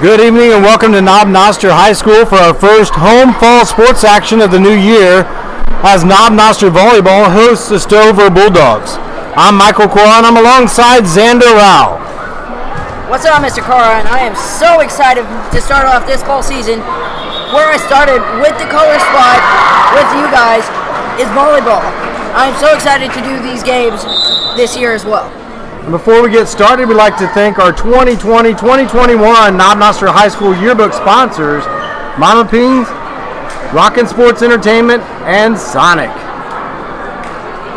Good evening and welcome to Noster High School for our first home fall sports action of the new year as Noster Volleyball hosts the Stover Bulldogs. I'm Michael Cora and I'm alongside Xander Rao. What's up, Mr. Cora? And I am so excited to start off this fall season where I started with the color spot with you guys is volleyball. I'm so excited to do these games this year as well. And before we get started, we'd like to thank our 2020-2021 Noster High School yearbook sponsors, Mama Pings, Rockin' Sports Entertainment, and Sonic.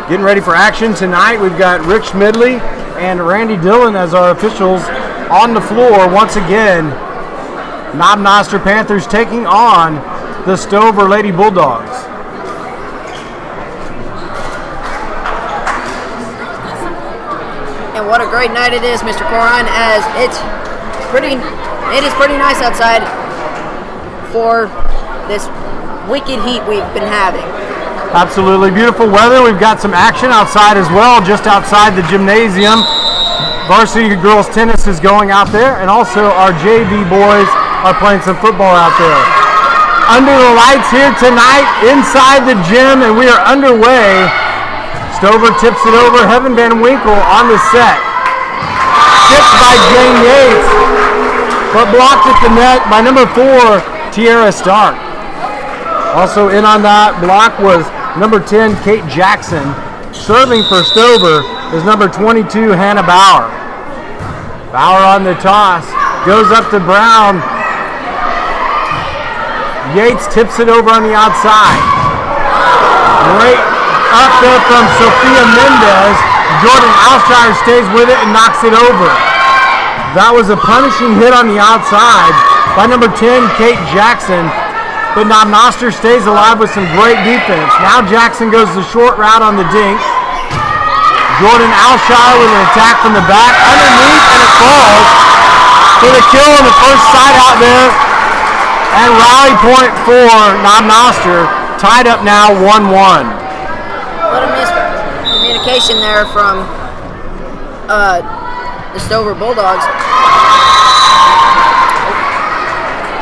Getting ready for action tonight, we've got Rick Schmidley and Randy Dillon as our officials on the floor once again. Noster Panthers taking on the Stover Lady Bulldogs. And what a great night it is, Mr. Coron, as it is pretty nice outside for this wicked heat we've been having. Absolutely beautiful weather. We've got some action outside as well, just outside the gymnasium. Varsity girls tennis is going out there, and also our JV boys are playing some football out there. Under the lights here tonight, inside the gym, and we are underway. Stover tips it over. Heaven Van Winkle on the set. Tipped by Jane Yates, but blocked at the net by number 4, Tiara Stark. Also in on that block was number 10, Kate Jackson. Serving for Stover is number 22, Hannah Bauer. Bauer on the toss. Goes up to Brown. Yates tips it over on the outside. Great up there from Sophia Mendez. Jordan Alshire stays with it and knocks it over. That was a punishing hit on the outside by number 10, Kate Jackson. But Noster stays alive with some great defense. Now Jackson goes the short route on the dink. Jordan Alshire with an attack from the back. Underneath, and it falls for the kill on the first side out there. And rally point for Noster. Tied up now 1-1. What a miscommunication there from the Stover Bulldogs.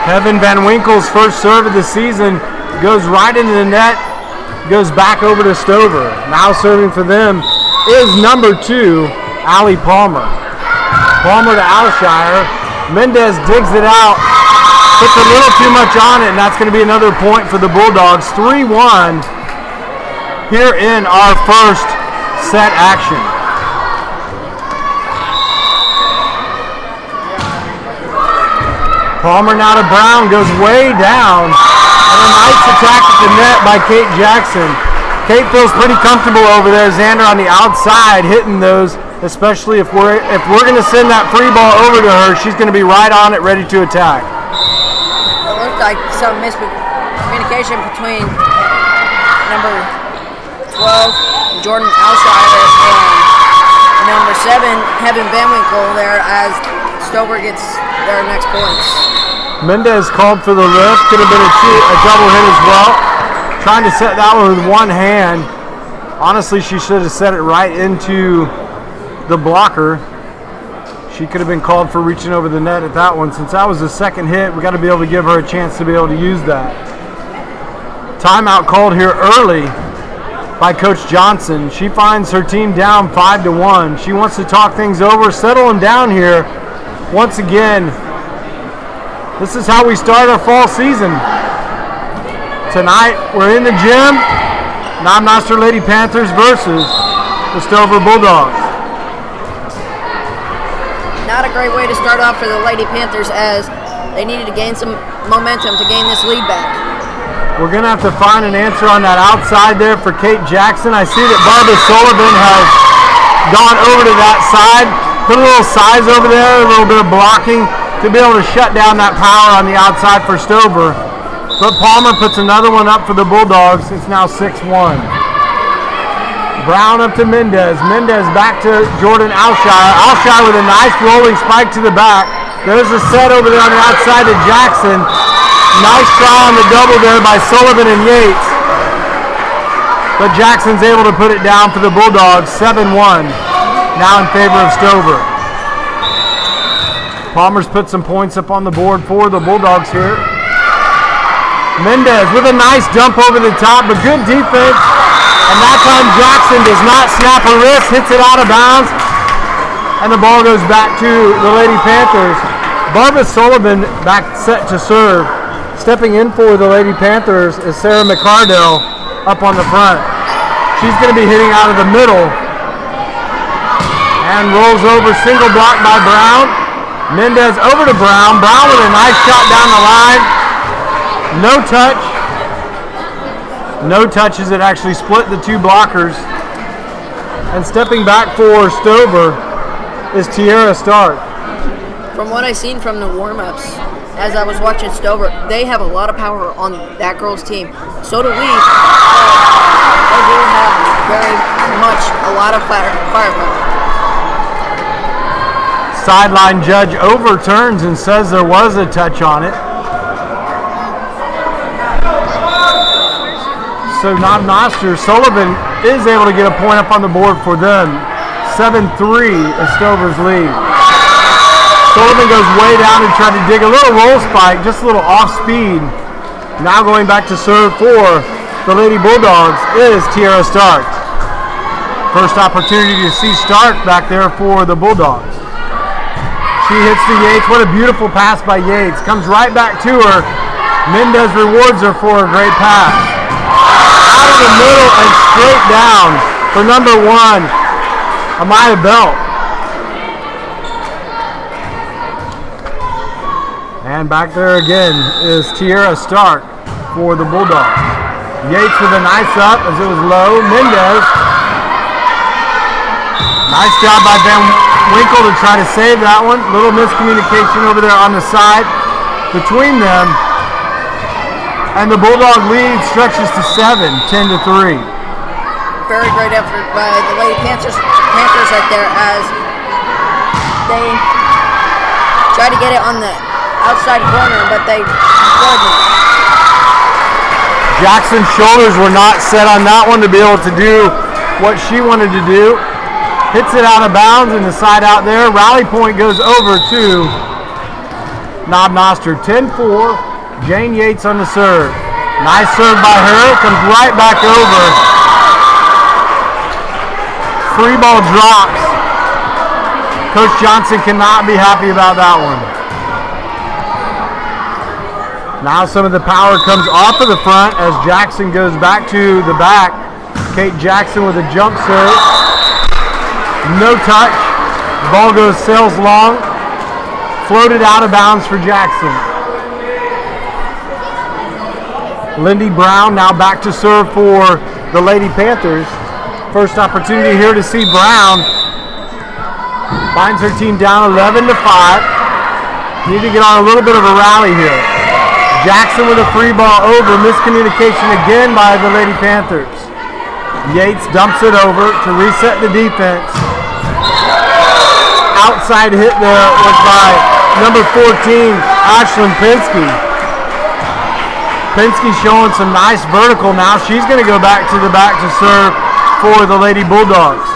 Heaven Van Winkle's first serve of the season goes right into the net, goes back over to Stover. Now serving for them is number 2, Allie Palmer. Palmer to Alshire. Mendez digs it out, puts a little too much on it, and that's going to be another point for the Bulldogs. 3-1 here in our first set action. Palmer now to Brown, goes way down, and a nice attack at the net by Kate Jackson. Kate feels pretty comfortable over there. Xander on the outside hitting those, especially if we're going to send that free ball over to her, she's going to be right on it, ready to attack. It looked like some miscommunication between number 12, Jordan Alshire, and number 7, Heaven Van Winkle there as Stover gets their next points. Mendez called for the lift. Could have been a double hit as well. Trying to set that one with one hand. Honestly, she should have set it right into the blocker. She could have been called for reaching over the net at that one. Since that was the second hit, we got to be able to give her a chance to be able to use that. Timeout called here early by Coach Johnson. She finds her team down 5-1. She wants to talk things over, settle them down here. Once again, this is how we start our fall season. Tonight, we're in the gym. Noster Lady Panthers versus the Stover Bulldogs. Not a great way to start off for the Lady Panthers as they needed to gain some momentum to gain this lead back. We're going to have to find an answer on that outside there for Kate Jackson. I see that Barbara Sullivan has gone over to that side. Put a little size over there, a little bit of blocking to be able to shut down that power on the outside for Stover. But Palmer puts another one up for the Bulldogs. It's now 6-1. Brown up to Mendez. Mendez back to Jordan Alshire. Alshire with a nice rolling spike to the back. There's a set over there on the outside to Jackson. Nice try on the double there by Sullivan and Yates. But Jackson's able to put it down for the Bulldogs. 7-1. Now in favor of Stover. Palmer's put some points up on the board for the Bulldogs here. Mendez with a nice dump over the top, but good defense. And that time Jackson does not snap her wrist, hits it out of bounds, and the ball goes back to the Lady Panthers. Barbara Sullivan back set to serve. Stepping in for the Lady Panthers is Sarah McCardell up on the front. She's going to be hitting out of the middle and rolls over, single block by Brown. Mendez over to Brown. Brown with a nice shot down the line. No touch. No touch as it actually split the two blockers. And stepping back for Stover is Tierra Stark. From what I've seen from the warm-ups, as I was watching Stover, they have a lot of power on that girls' team. So do we. They do have very much a lot of firepower. Sideline judge overturns and says there was a touch on it. So Noster, Sullivan is able to get a point up on the board for them. 7-3 is Stover's lead. Sullivan goes way down and tried to dig a little roll spike, just a little off speed. Now going back to serve for the Lady Bulldogs is Tierra Stark. First opportunity to see Stark back there for the Bulldogs. She hits to Yates. What a beautiful pass by Yates. Comes right back to her. Mendez rewards her for a great pass. Out of the middle and straight down for number 1, Amaya Belt. And back there again is Tierra Stark for the Bulldogs. Yates with a nice up as it was low. Mendez. Nice job by Van Winkle to try to save that one. Little miscommunication over there on the side between them. And the Bulldog lead stretches to 7, 10-3. Very great effort by the Lady Panthers right there as they tried to get it on the outside corner, but they couldn't. Jackson's shoulders were not set on that one to be able to do what she wanted to do. Hits it out of bounds and the side out there. Rally point goes over to Noster. 10-4. Jane Yates on the serve. Nice serve by her. Comes right back over. Free ball drops. Coach Johnson cannot be happy about that one. Now some of the power comes off of the front as Jackson goes back to the back. Kate Jackson with a jump serve. No touch. The ball sails long. Floated out of bounds for Jackson. Lindy Brown now back to serve for the Lady Panthers. First opportunity here to see Brown. Finds her team down 11-5. Need to get on a little bit of a rally here. Jackson with a free ball over. Miscommunication again by the Lady Panthers. Yates dumps it over to reset the defense. Outside hit there was by number 14, Ashlyn Penske. Penske showing some nice vertical now. She's going to go back to the back to serve for the Lady Bulldogs.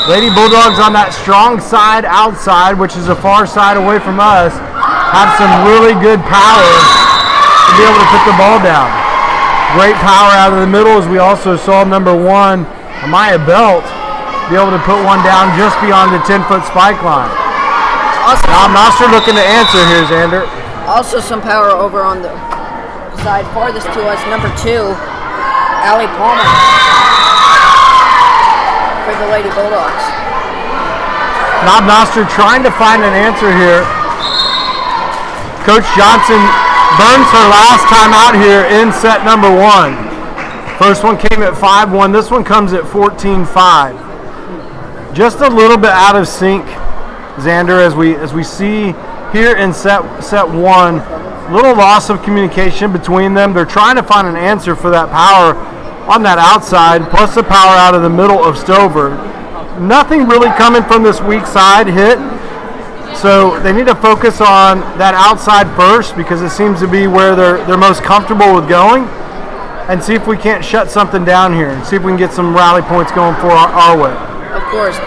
Lady Bulldogs on that strong side outside, which is a far side away from us, have some really good power to be able to put the ball down. Great power out of the middle, as we also saw number 1, Amaya Belt, be able to put one down just beyond the 10-foot spike line. Now Noster looking to answer here, Xander. Also some power over on the side farthest to us, number 2, Allie Palmer for the Lady Bulldogs. Noster trying to find an answer here. Coach Johnson burns her last time out here in set number 1. First one came at 5-1. This one comes at 14-5. Just a little bit out of sync, Xander, as we see here in set 1. Little loss of communication between them. They're trying to find an answer for that power on that outside, plus the power out of the middle of Stover. Nothing really coming from this weak side hit. So they need to focus on that outside first, because it seems to be where they're most comfortable with going, and see if we can't shut something down here and see if we can get some rally points going for our way. Of course.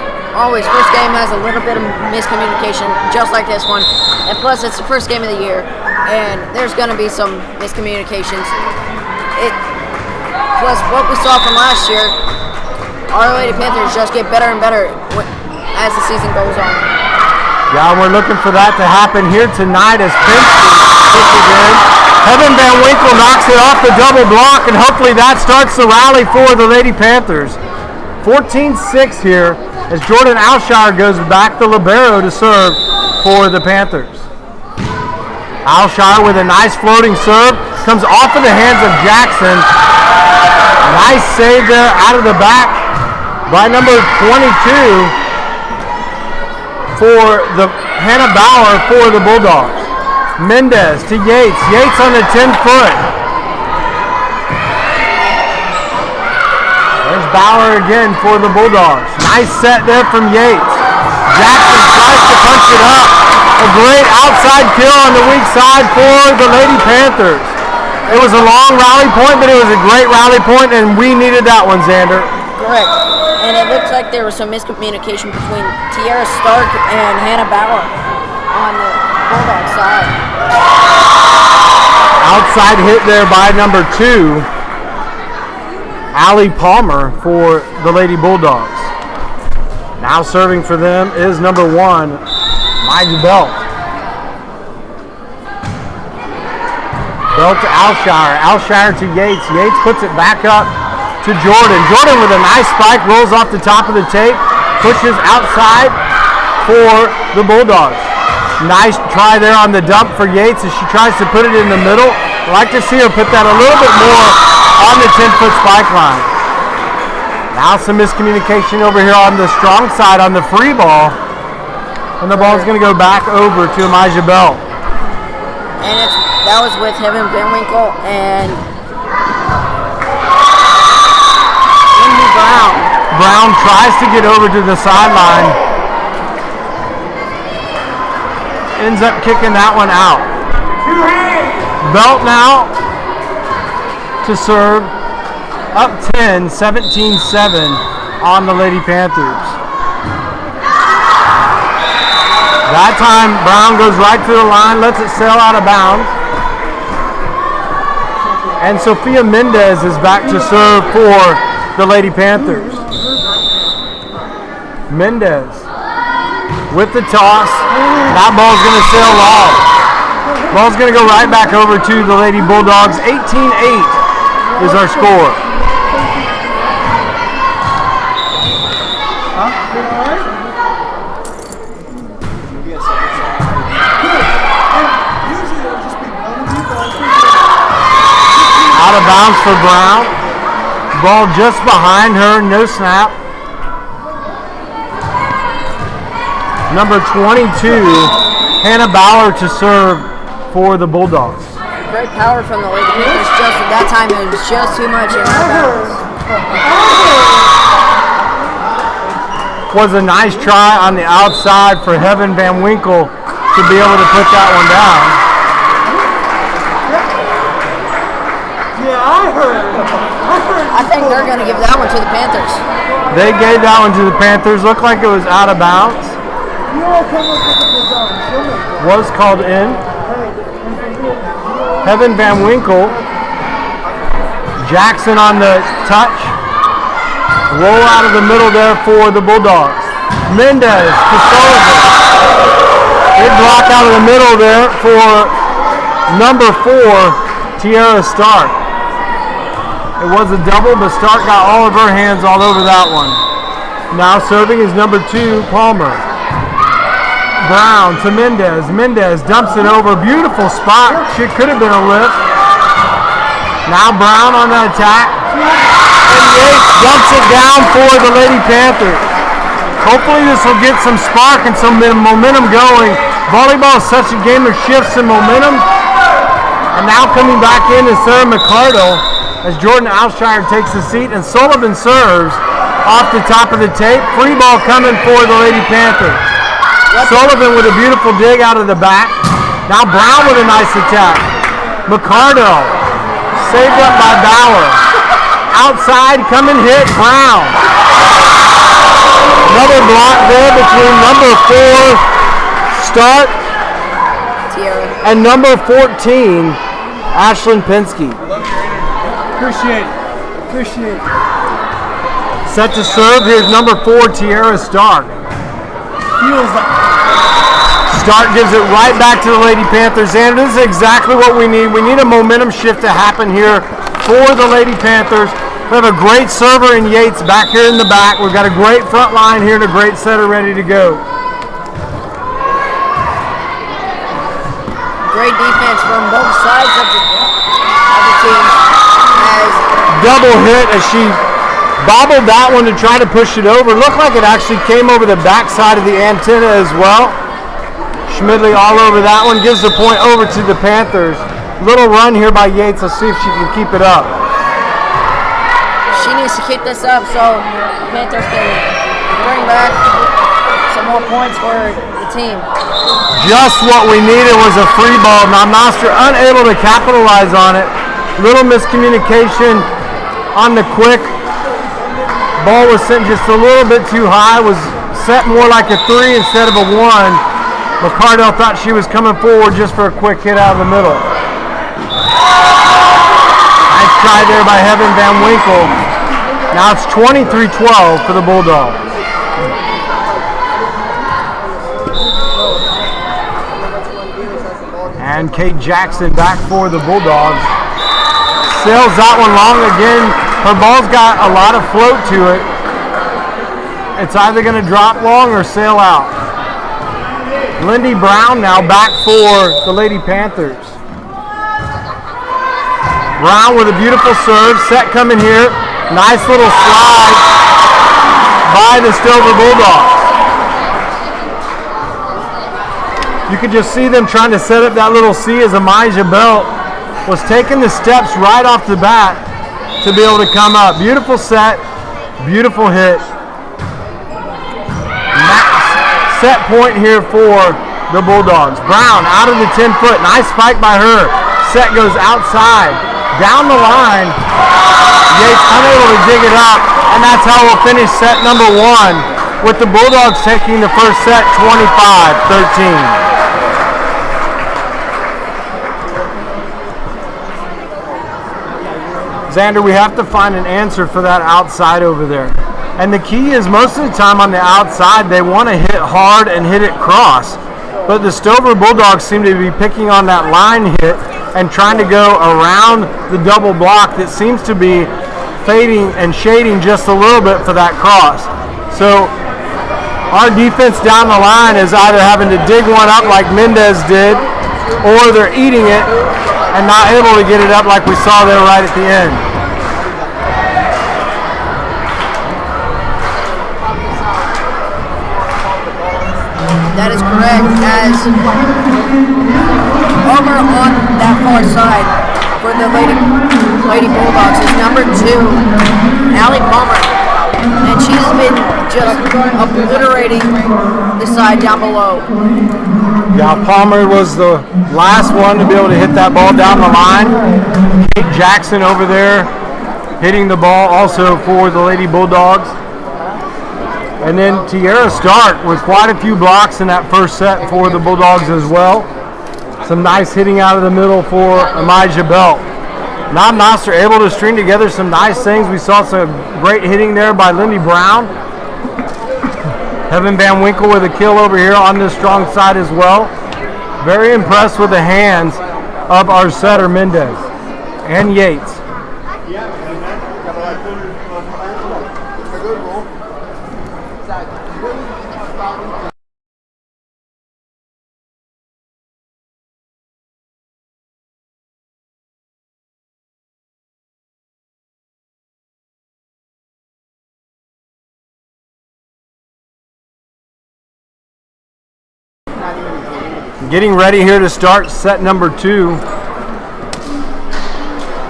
always, first game has a little bit of miscommunication, just like this one. And plus, it's the first game of the year, and there's going to be some miscommunications. Plus, what we saw from last year, our Lady Panthers just get better and better as the season goes on. Yeah, we're looking for that to happen here tonight as Mckenzie pushes in. Heaven Van Winkle knocks it off the double block, and hopefully that starts the rally for the Lady Panthers. 14-6 here as Jordan Alshire goes back the libero to serve for the Panthers. Alshire with a nice floating serve, comes off of the hands of Jackson. Nice save there out of the back by number 22 for the Hannah Bauer for the Bulldogs. Mendez to Yates. Yates on the 10-foot. There's Bauer again for the Bulldogs. Nice set there from Yates. Jackson tries to punch it up. A great outside kill on the weak side for the Lady Panthers. It was a long rally point, but it was a great rally point, and we needed that one, Xander. Correct. And it looks like there was some miscommunication between Tiara Stark and Hannah Bauer on the Bulldog side. Outside hit there by number 2, Allie Palmer for the Lady Bulldogs. Now serving for them is number 1, Maggie Belt. Belt to Alshire. Alshire to Yates. Yates puts it back up to Jordan. Jordan with a nice spike, rolls off the top of the tape, pushes outside for the Bulldogs. Nice try there on the dump for Yates as she tries to put it in the middle. I'd like to see her put that a little bit more on the 10-foot spike line. Now some miscommunication over here on the strong side on the free ball. And the ball's going to go back over to Amijah Bell. And that was with Heaven Van Winkle and Indy Brown. Brown tries to get over to the sideline. Ends up kicking that one out. Belt now to serve. Up 10, 17-7 on the Lady Panthers. That time, Brown goes right to the line, lets it sail out of bounds. And Sophia Mendez is back to serve for the Lady Panthers. Mendez with the toss. That ball's going to sail long. Ball's going to go right back over to the Lady Bulldogs. 18-8 is our score. Out of bounds for Brown. Ball just behind her, no snap. Number 22, Hannah Bauer to serve for the Bulldogs. Great power from the Lady Panthers. Just at that time, it was just too much in our bounds. Was a nice try on the outside for Heaven Van Winkle to be able to put that one down. I think they're going to give that one to the Panthers. They gave that one to the Panthers. Looked like it was out of bounds. Was called in. Heaven Van Winkle. Jackson on the touch. Roll out of the middle there for the Bulldogs. Mendez to Sullivan. Big block out of the middle there for number 4, Tiara Stark. It was a double, but Stark got all of her hands all over that one. Now serving is number 2, Palmer. Brown to Mendez. Mendez dumps it over. Beautiful spot. She could have been a lift. Now Brown on the attack. And Yates dumps it down for the Lady Panthers. Hopefully this will get some spark and some momentum going. Volleyball is such a game of shifts and momentum. And now coming back in is Sarah McCardle as Jordan Alshire takes the seat and Sullivan serves off the top of the tape. Free ball coming for the Lady Panthers. Sullivan with a beautiful dig out of the back. Now Brown with a nice attack. McCardle saved up by Bauer. Outside, come and hit Brown. Another block there between number 4, Stark, Tiara. and number 14, Ashlyn Penske. Appreciate it. Set to serve, here's number 4, Tiara Stark. Feels like Stark gives it right back to the Lady Panthers, and this is exactly what we need. We need a momentum shift to happen here for the Lady Panthers. We have a great server in Yates back here in the back. We've got a great front line here and a great setter ready to go. Great defense from both sides of the team. As Double hit as she bobbled that one to try to push it over. Looked like it actually came over the backside of the antenna as well. Schmidley all over that one, gives the point over to the Panthers. Little run here by Yates. Let's see if she can keep it up. she needs to keep this up so Panthers can bring back some more points for the team. Just what we needed was a free ball. Now Noster unable to capitalize on it. Little miscommunication on the quick. Ball was sent just a little bit too high. Was set more like a 3 instead of a 1. McCardell thought she was coming forward just for a quick hit out of the middle. Nice try there by Heaven Van Winkle. Now it's 23-12 for the Bulldogs. And Kate Jackson back for the Bulldogs. Sails that one long again. Her ball's got a lot of float to it. It's either going to drop long or sail out. Lindy Brown now back for the Lady Panthers. Brown with a beautiful serve. Set coming here. Nice little slide by the Stover Bulldogs. You could just see them trying to set up that little C as Amijah Belt was taking the steps right off the bat to be able to come up. Beautiful set, beautiful hit. Set point here for the Bulldogs. Brown out of the 10-foot. Nice spike by her. Set goes outside. Down the line. Yates unable to dig it up. And that's how we'll finish set number 1 with the Bulldogs taking the first set 25-13. Xander, we have to find an answer for that outside over there. And the key is most of the time on the outside, they want to hit hard and hit it cross. But the Stover Bulldogs seem to be picking on that line hit and trying to go around the double block that seems to be fading and shading just a little bit for that cross. So our defense down the line is either having to dig one up like Mendez did, or they're eating it and not able to get it up like we saw there right at the end. That is correct, as over on that far side for the Lady Bulldogs is number 2, Allie Palmer. And she's been just obliterating the side down below. Yeah, Palmer was the last one to be able to hit that ball down the line. Kate Jackson over there hitting the ball also for the Lady Bulldogs. And then Tiara Stark with quite a few blocks in that first set for the Bulldogs as well. Some nice hitting out of the middle for Amijah Belt. Now Noster able to string together some nice things. We saw some great hitting there by Lindy Brown. Heaven Van Winkle with a kill over here on this strong side as well. Very impressed with the hands of our setter Mendez and Yates. Getting ready here to start set number 2.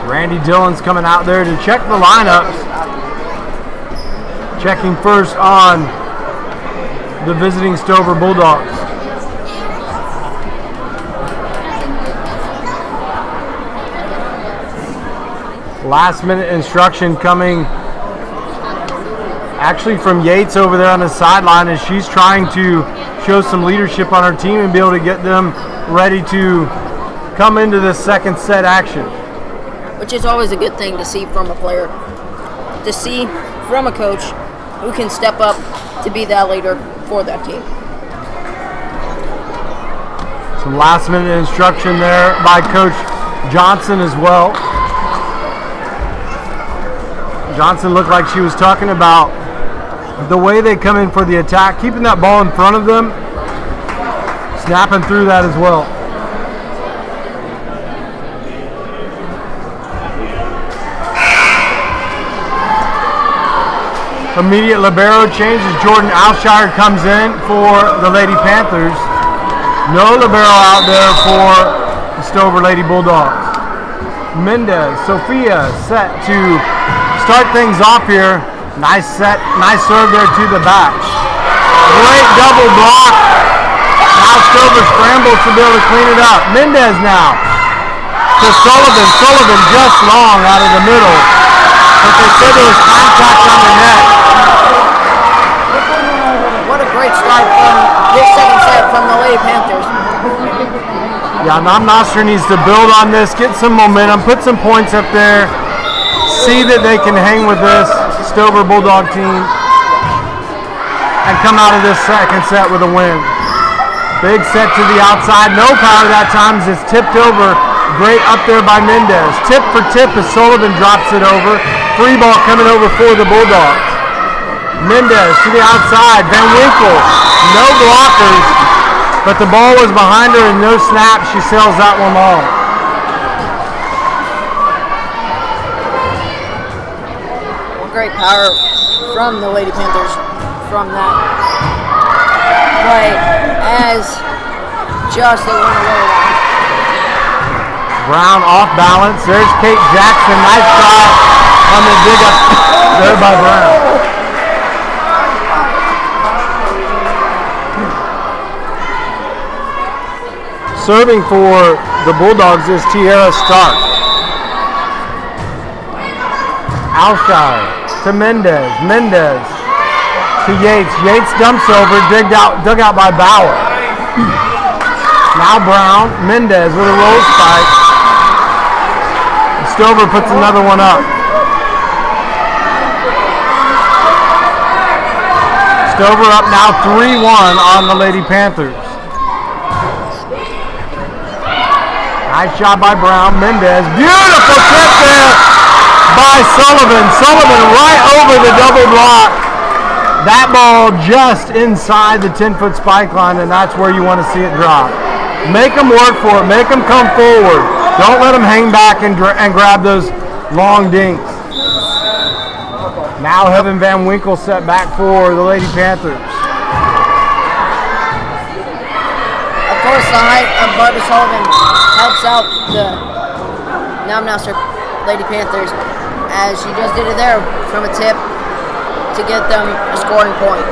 Randy Dillon's coming out there to check the lineups. Checking first on the visiting Stover Bulldogs. Last minute instruction coming actually from Yates over there on the sideline, as she's trying to show some leadership on her team and be able to get them ready to come into this second set action. Which is always a good thing to see from a player. To see from a coach who can step up to be that leader for that team. Some last minute instruction there by Coach Johnson as well. Johnson looked like she was talking about the way they come in for the attack, keeping that ball in front of them, snapping through that as well. Immediate libero change as Jordan Alshire comes in for the Lady Panthers. No libero out there for the Stover Lady Bulldogs. Mendez, Sophia set to start things off here. Nice set, nice serve there to the back. Great double block. Now Stover scrambles to be able to clean it up. Mendez now to Sullivan. Sullivan just long out of the middle. But they said there was contact on the net. What a great start from this second set from the Lady Panthers. Yeah, Noster needs to build on this, get some momentum, put some points up there, see that they can hang with this Stover Bulldog team, and come out of this second set with a win. Big set to the outside, no power that time as it's tipped over. Great up there by Mendez. Tip for tip as Sullivan drops it over. Free ball coming over for the Bulldogs. Mendez to the outside. Van Winkle, no blockers, but the ball was behind her and no snap. She sails that one long. Well, great power from the Lady Panthers from that play as just they went away. Brown off balance. There's Kate Jackson. Nice shot on the dig up there by Brown. Serving for the Bulldogs is Tierra Stark. Alshire to Mendez. Mendez to Yates. Yates dumps over, dug out by Bauer. Now Brown. Mendez with a roll spike. Stover puts another one up. Stover up now 3-1 on the Lady Panthers. Nice shot by Brown. Mendez. Beautiful tip there by Sullivan. Sullivan right over the double block. That ball just inside the 10-foot spike line, and that's where you want to see it drop. Make them work for it. Make them come forward. Don't let them hang back and grab those long dinks. Now Heaven Van Winkle set back for the Lady Panthers. Of course, the height of Barbara Sullivan helps out the Noster Lady Panthers as she just did it there from a tip to get them a scoring point.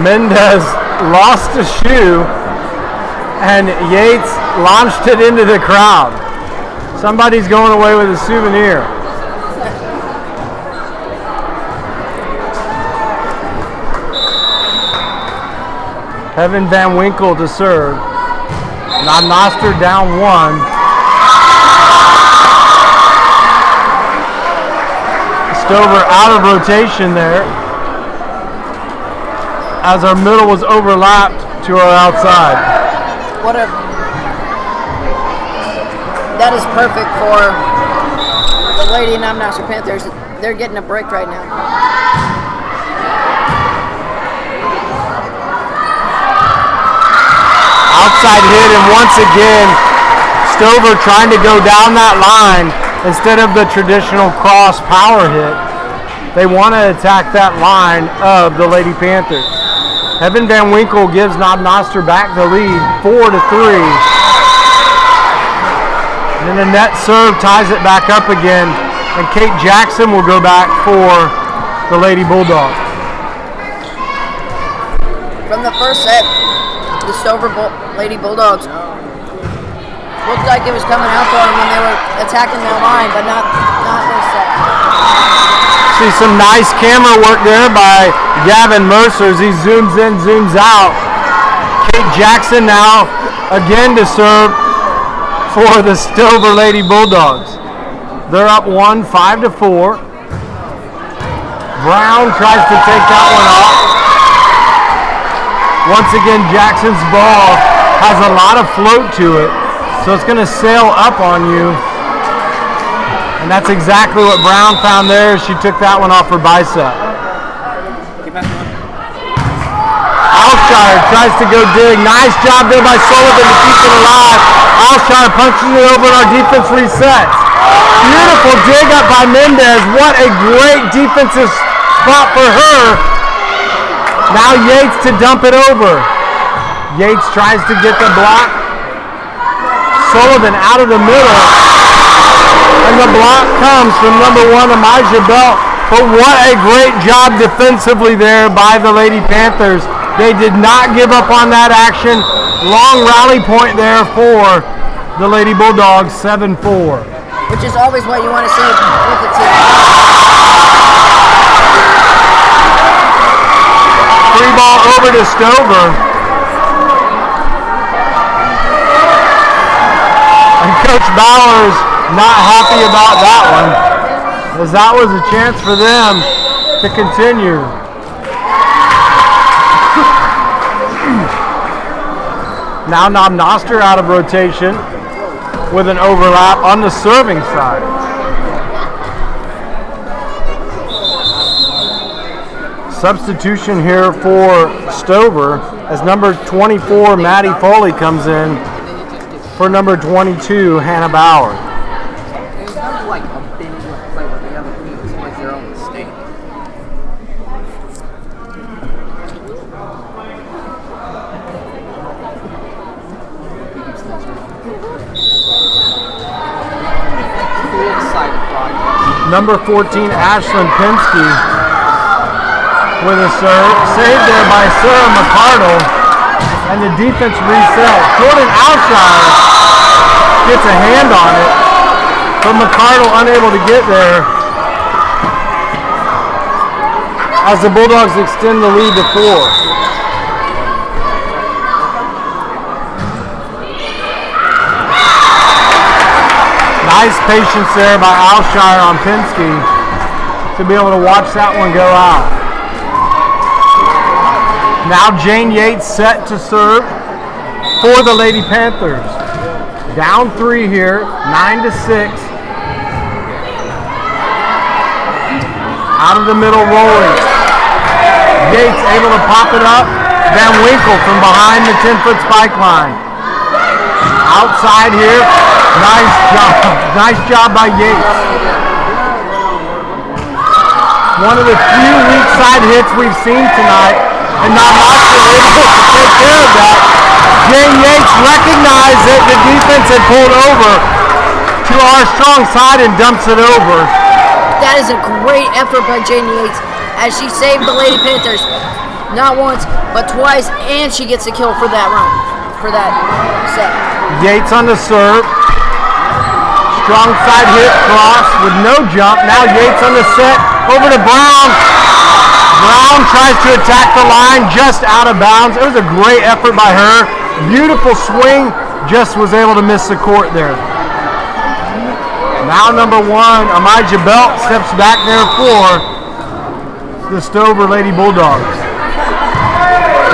Mendez lost a shoe and Yates launched it into the crowd. Somebody's going away with a souvenir. Heaven Van Winkle to serve. Now Noster down 1. Stover out of rotation there as our middle was overlapped to our outside. That is perfect for the Lady Noster Panthers. They're getting a break right now. Outside hit, and once again, Stover trying to go down that line instead of the traditional cross power hit. They want to attack that line of the Lady Panthers. Heaven Van Winkle gives Noster back the lead, 4-3. And then the net serve ties it back up again, and Kate Jackson will go back for the Lady Bulldogs. From the first set, the Stover Lady Bulldogs looked like it was coming out for them when they were attacking their line, but not this set. See some nice camera work there by Gavin Mercer as he zooms in, zooms out. Kate Jackson now again to serve for the Stover Lady Bulldogs. They're up 1, 5-4. Brown tries to take that one off. Once again, Jackson's ball has a lot of float to it, so it's going to sail up on you. And that's exactly what Brown found there. She took that one off her bicep. Alshire tries to go dig. Nice job there by Sullivan to keep it alive. Alshire punches it over and our defense resets. Beautiful dig up by Mendez. What a great defensive spot for her. Now Yates to dump it over. Yates tries to get the block. Sullivan out of the middle. And the block comes from number 1, Amijah Belt. But what a great job defensively there by the Lady Panthers. They did not give up on that action. Long rally point there for the Lady Bulldogs, 7-4. Which is always what you want to see with the team. Free ball over to Stover. And Coach Bowers not happy about that one, as that was a chance for them to continue. Now Noster out of rotation with an overlap on the serving side. Substitution here for Stover as number 24 Maddie Foley comes in for number 22 Hannah Bauer. It's not like a big play with the other teams, it's like their own mistake. Number 14 Ashlyn Pinsky with a serve. Saved there by Sarah McCardle. And the defense reset. Jordan Alshire gets a hand on it, but McCardle unable to get there as the Bulldogs extend the lead to 4. Nice patience there by Alshire on Pinsky to be able to watch that one go out. Now Jane Yates set to serve for the Lady Panthers. Down 3 here, 9-6. Out of the middle rolling. Yates able to pop it up. Van Winkle from behind the 10-foot spike line. Outside here, nice job. Nice job by Yates. One of the few weak side hits we've seen tonight. And now Noster able to take care of that. Jane Yates recognized that the defense had pulled over to our strong side and dumps it over. That is a great effort by Jane Yates as she saved the Lady Panthers not once but twice, and she gets a kill for that run, for that set. Yates on the serve. Strong side hit cross with no jump. Now Yates on the set over to Brown. Brown tries to attack the line, just out of bounds. It was a great effort by her. Beautiful swing, just was able to miss the court there. Now number 1, Amijah Belt steps back there for the Stover Lady Bulldogs.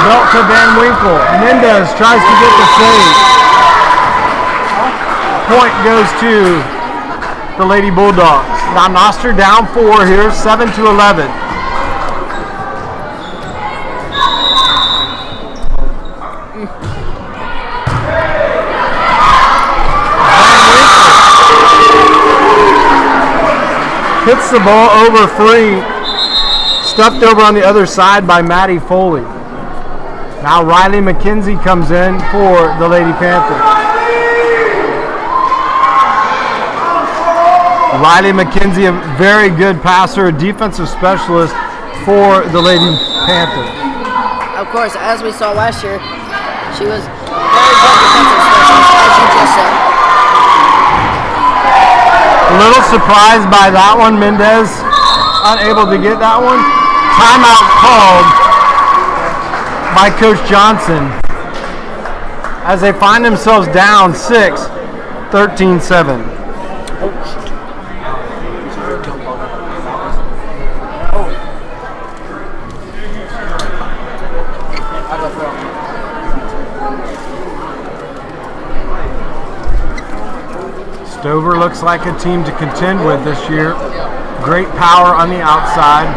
Belt to Van Winkle. Mendez tries to get the save. Point goes to the Lady Bulldogs. Now Noster down 4 here, 7-11. Hits the ball over free, stuffed over on the other side by Maddie Foley. Now Riley Mckenzie comes in for the Lady Panthers. Riley Mckenzie, a very good passer, a defensive specialist for the Lady Panthers. Of course, as we saw last year, she was very good defensive specialist, as you just said. A little surprised by that one. Mendez unable to get that one. Timeout called by Coach Johnson as they find themselves down 6, 13-7. Stover looks like a team to contend with this year. Great power on the outside.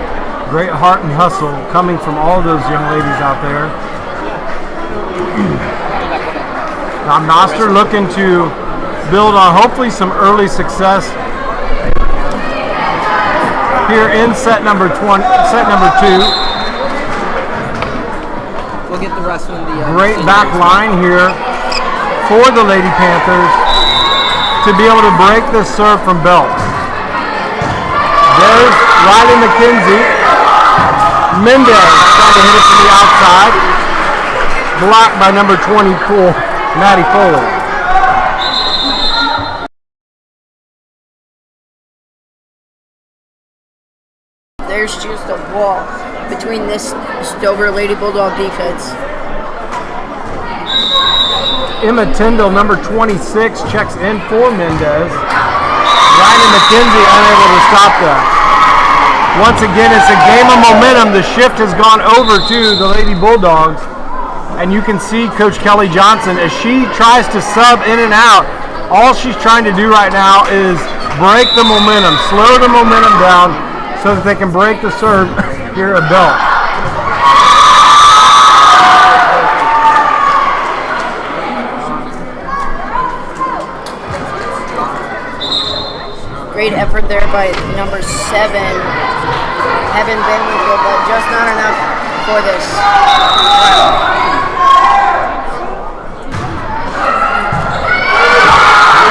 Great heart and hustle coming from all those young ladies out there. Now Noster looking to build on hopefully some early success here in set number 2. We'll get the rest of the Great back line here for the Lady Panthers to be able to break this serve from Belt. There's Riley Mckenzie. Mendez trying to hit it from the outside. Blocked by number 24, Maddie Foley. There's just a wall between this Stover Lady Bulldog defense. Emma Tyndall, number 26, checks in for Mendez. Ryan Mckenzie unable to stop that. Once again, it's a game of momentum. The shift has gone over to the Lady Bulldogs. And you can see Coach Kelly Johnson as she tries to sub in and out. All she's trying to do right now is break the momentum, slow the momentum down so that they can break the serve here at Belt. Great effort there by number 7, Heaven Benwinkle, but just not enough for this.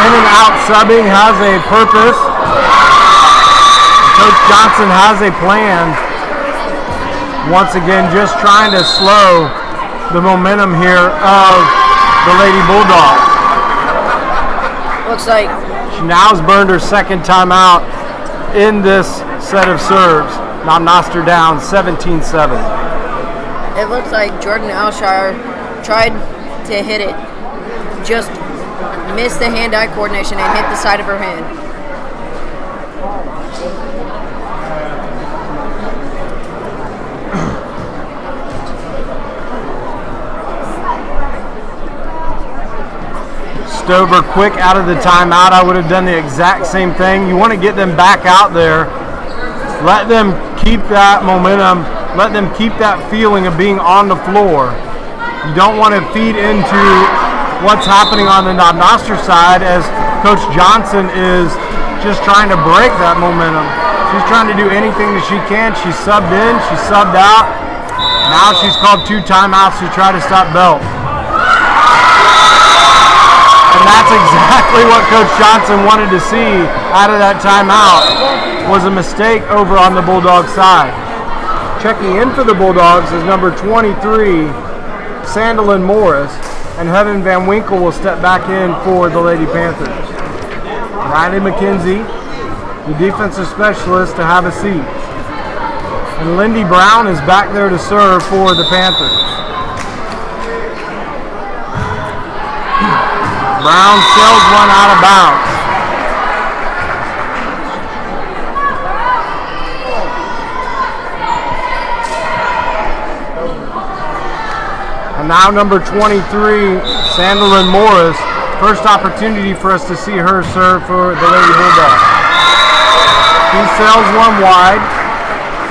In and out subbing has a purpose. Coach Johnson has a plan. Once again, just trying to slow the momentum here of the Lady Bulldogs. Looks like she now has burned her second timeout in this set of serves. Now Noster down 17-7. it looks like Jordan Alshire tried to hit it, just missed the hand-eye coordination and hit the side of her hand. Stover quick out of the timeout. I would have done the exact same thing. You want to get them back out there. Let them keep that momentum. Let them keep that feeling of being on the floor. You don't want to feed into what's happening on the Noster side as Coach Johnson is just trying to break that momentum. She's trying to do anything that she can. She subbed in. She subbed out. Now she's called 2 timeouts to try to stop Belt. And that's exactly what Coach Johnson wanted to see out of that timeout, was a mistake over on the Bulldog side. Checking in for the Bulldogs is number 23, Sandalyn Morris, and Heaven Van Winkle will step back in for the Lady Panthers. Riley Mckenzie, the defensive specialist, to have a seat. And Lindy Brown is back there to serve for the Panthers. Brown sails one out of bounds. And now number 23, Sandalyn Morris. First opportunity for us to see her serve for the Lady Bulldogs. He sails one wide,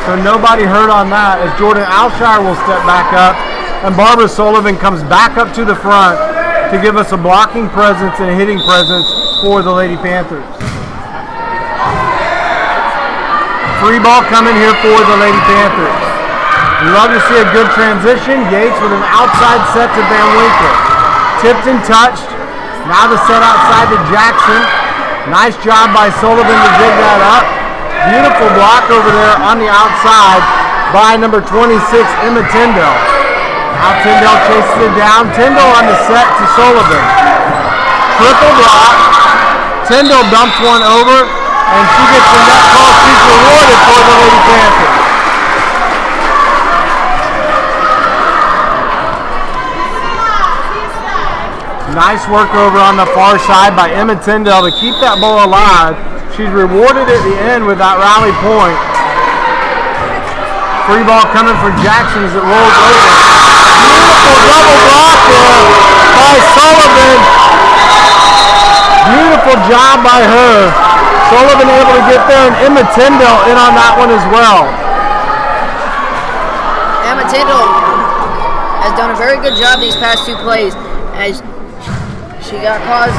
so nobody hurt on that as Jordan Alshire will step back up and Barbara Sullivan comes back up to the front to give us a blocking presence and a hitting presence for the Lady Panthers. Free ball coming here for the Lady Panthers. We love to see a good transition. Yates with an outside set to Van Winkle. Tipped and touched. Now the set outside to Jackson. Nice job by Sullivan to dig that up. Beautiful block over there on the outside by number 26, Emma Tyndall. Now Tyndall chases it down. Tyndall on the set to Sullivan. Triple block. Tyndall dumps one over. And she gets the net call. She's rewarded for the Lady Panthers. Nice work over on the far side by Emma Tyndall to keep that ball alive. She's rewarded at the end with that rally point. Free ball coming for Jackson as it rolls over. Beautiful double block there by Sullivan. Beautiful job by her. Sullivan able to get there, and Emma Tyndall in on that one as well. Emma Tyndall has done a very good job these past two plays as she got caused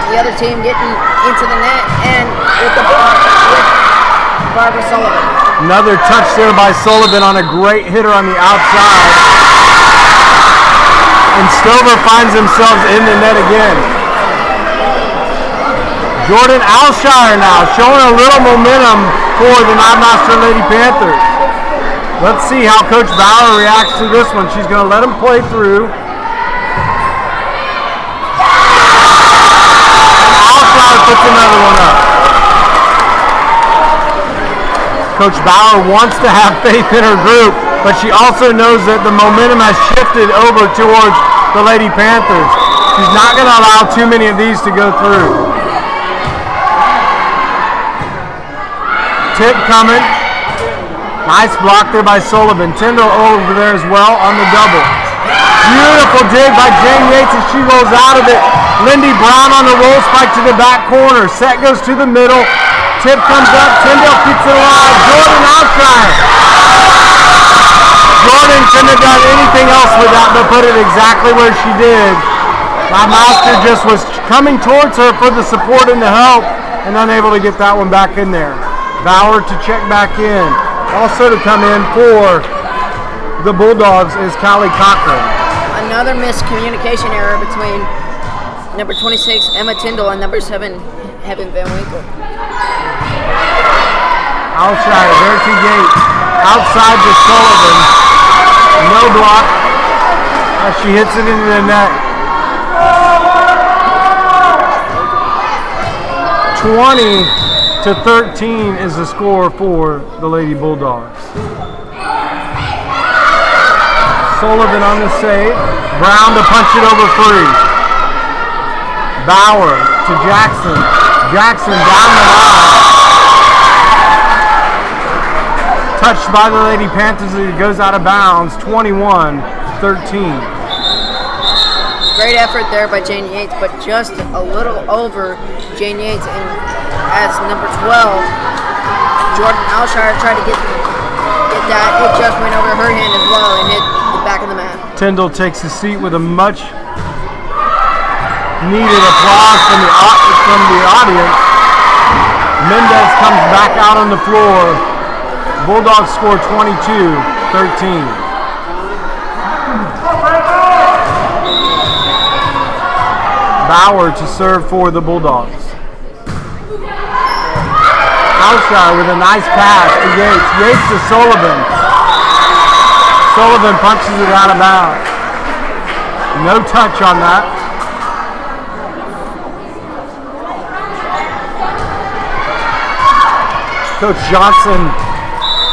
the other team getting into the net and with the ball with Barbara Sullivan. Another touch there by Sullivan on a great hitter on the outside. And Stover finds themselves in the net again. Jordan Alshire now showing a little momentum for the Noster Lady Panthers. Let's see how Coach Bauer reacts to this one. She's going to let them play through. Puts another one up. Coach Bauer wants to have faith in her group, but she also knows that the momentum has shifted over towards the Lady Panthers. She's not going to allow too many of these to go through. Tip coming. Nice block there by Sullivan. Tyndall over there as well on the double. Beautiful dig by Jane Yates as she rolls out of it. Lindy Brown on the roll spike to the back corner. Set goes to the middle. Tip comes up. Tyndall keeps it alive. Jordan outside. Jordan couldn't have done anything else with that but put it exactly where she did. My master just was coming towards her for the support and the help and unable to get that one back in there. Bauer to check back in. Also to come in for the Bulldogs is Callie Cochran. Another miscommunication error between number 26, Emma Tyndall, and number 7, Heaven Van Winkle. Outside, there to Yates. Outside to Sullivan. No block. As she hits it into the net. 20-13 is the score for the Lady Bulldogs. Sullivan on the save. Brown to punch it over free. Bauer to Jackson. Jackson down the line. Touched by the Lady Panthers as it goes out of bounds. 21-13. Great effort there by Jane Yates, but just a little over Jane Yates. And as number 12, Jordan Alshire tried to get that. It just went over her hand as well and hit the back of the mat. Tyndall takes a seat with a much needed applause from the audience. Mendez comes back out on the floor. Bulldogs score 22-13. Bauer to serve for the Bulldogs. Alshire with a nice pass to Yates. Yates to Sullivan. Sullivan punches it out of bounds. No touch on that. Coach Johnson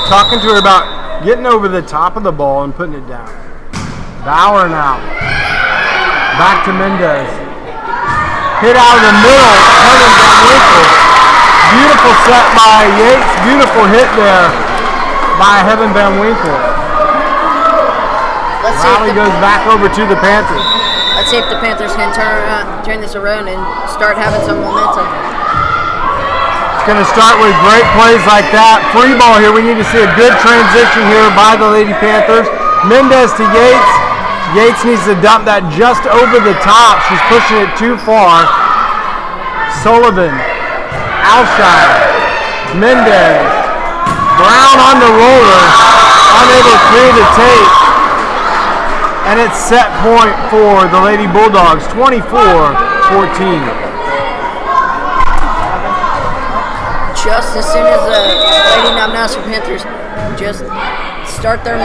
talking to her about getting over the top of the ball and putting it down. Bauer now. Back to Mendez. Hit out of the middle. Heaven Van Winkle. Beautiful set by Yates. Beautiful hit there by Heaven Van Winkle. Rally goes back over to the Panthers. Let's see if the Panthers can turn this around and start having some momentum. It's going to start with great plays like that. Free ball here. We need to see a good transition here by the Lady Panthers. Mendez to Yates. Yates needs to dump that just over the top. She's pushing it too far. Sullivan. Alshire. Mendez. Brown on the roller. Unable to clear the tape. And it's set point for the Lady Bulldogs. 24-14. Just as soon as the Lady Noster Panthers just start their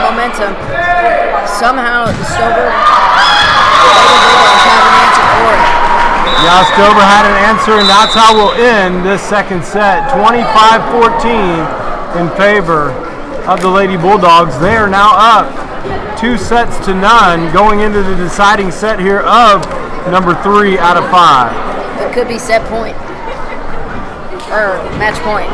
momentum, somehow the Stover Lady Bulldogs have an answer for it. Yostover had an answer, and that's how we'll end this second set. 25-14 in favor of the Lady Bulldogs. They are now up 2-0 going into the deciding set here of number 3 out of 5. It could be set point or match point.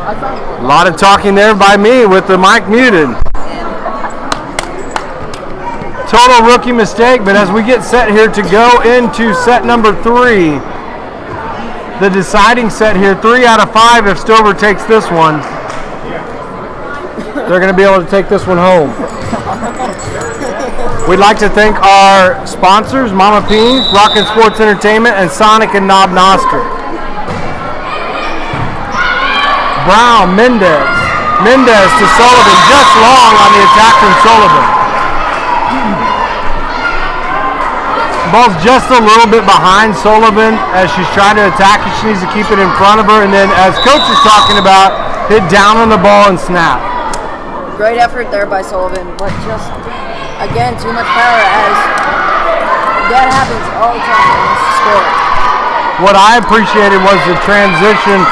A lot of talking there by me with the mic muted. Total rookie mistake, but as we get set here to go into set number 3, the deciding set here, 3 out of 5 if Stover takes this one. They're going to be able to take this one home. We'd like to thank our sponsors, Mama P's, Rockin' Sports Entertainment, and Sonic and Knob Noster. Brown, Mendez to Sullivan, just long on the attack from Sullivan. Ball's just a little bit behind Sullivan as she's trying to attack it. She needs to keep it in front of her, and then as Coach is talking about, hit down on the ball and snap. Great effort there by Sullivan, but just, again, too much power as that happens all the time in this sport. What I appreciated was the transition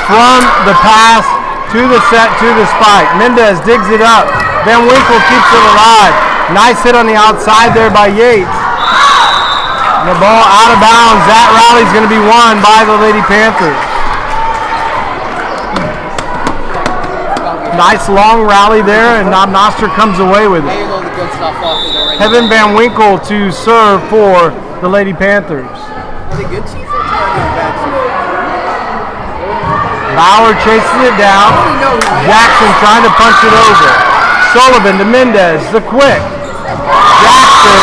from the pass to the set to the spike. Mendez digs it up. Van Winkle keeps it alive. Nice hit on the outside there by Yates. And the ball out of bounds. That rally's going to be won by the Lady Panthers. Nice long rally there, and Knob Noster comes away with it. Kevin Van Winkle to serve for the Lady Panthers. Bauer chases it down. Jackson trying to punch it over. Sullivan to Mendez, the quick. Jackson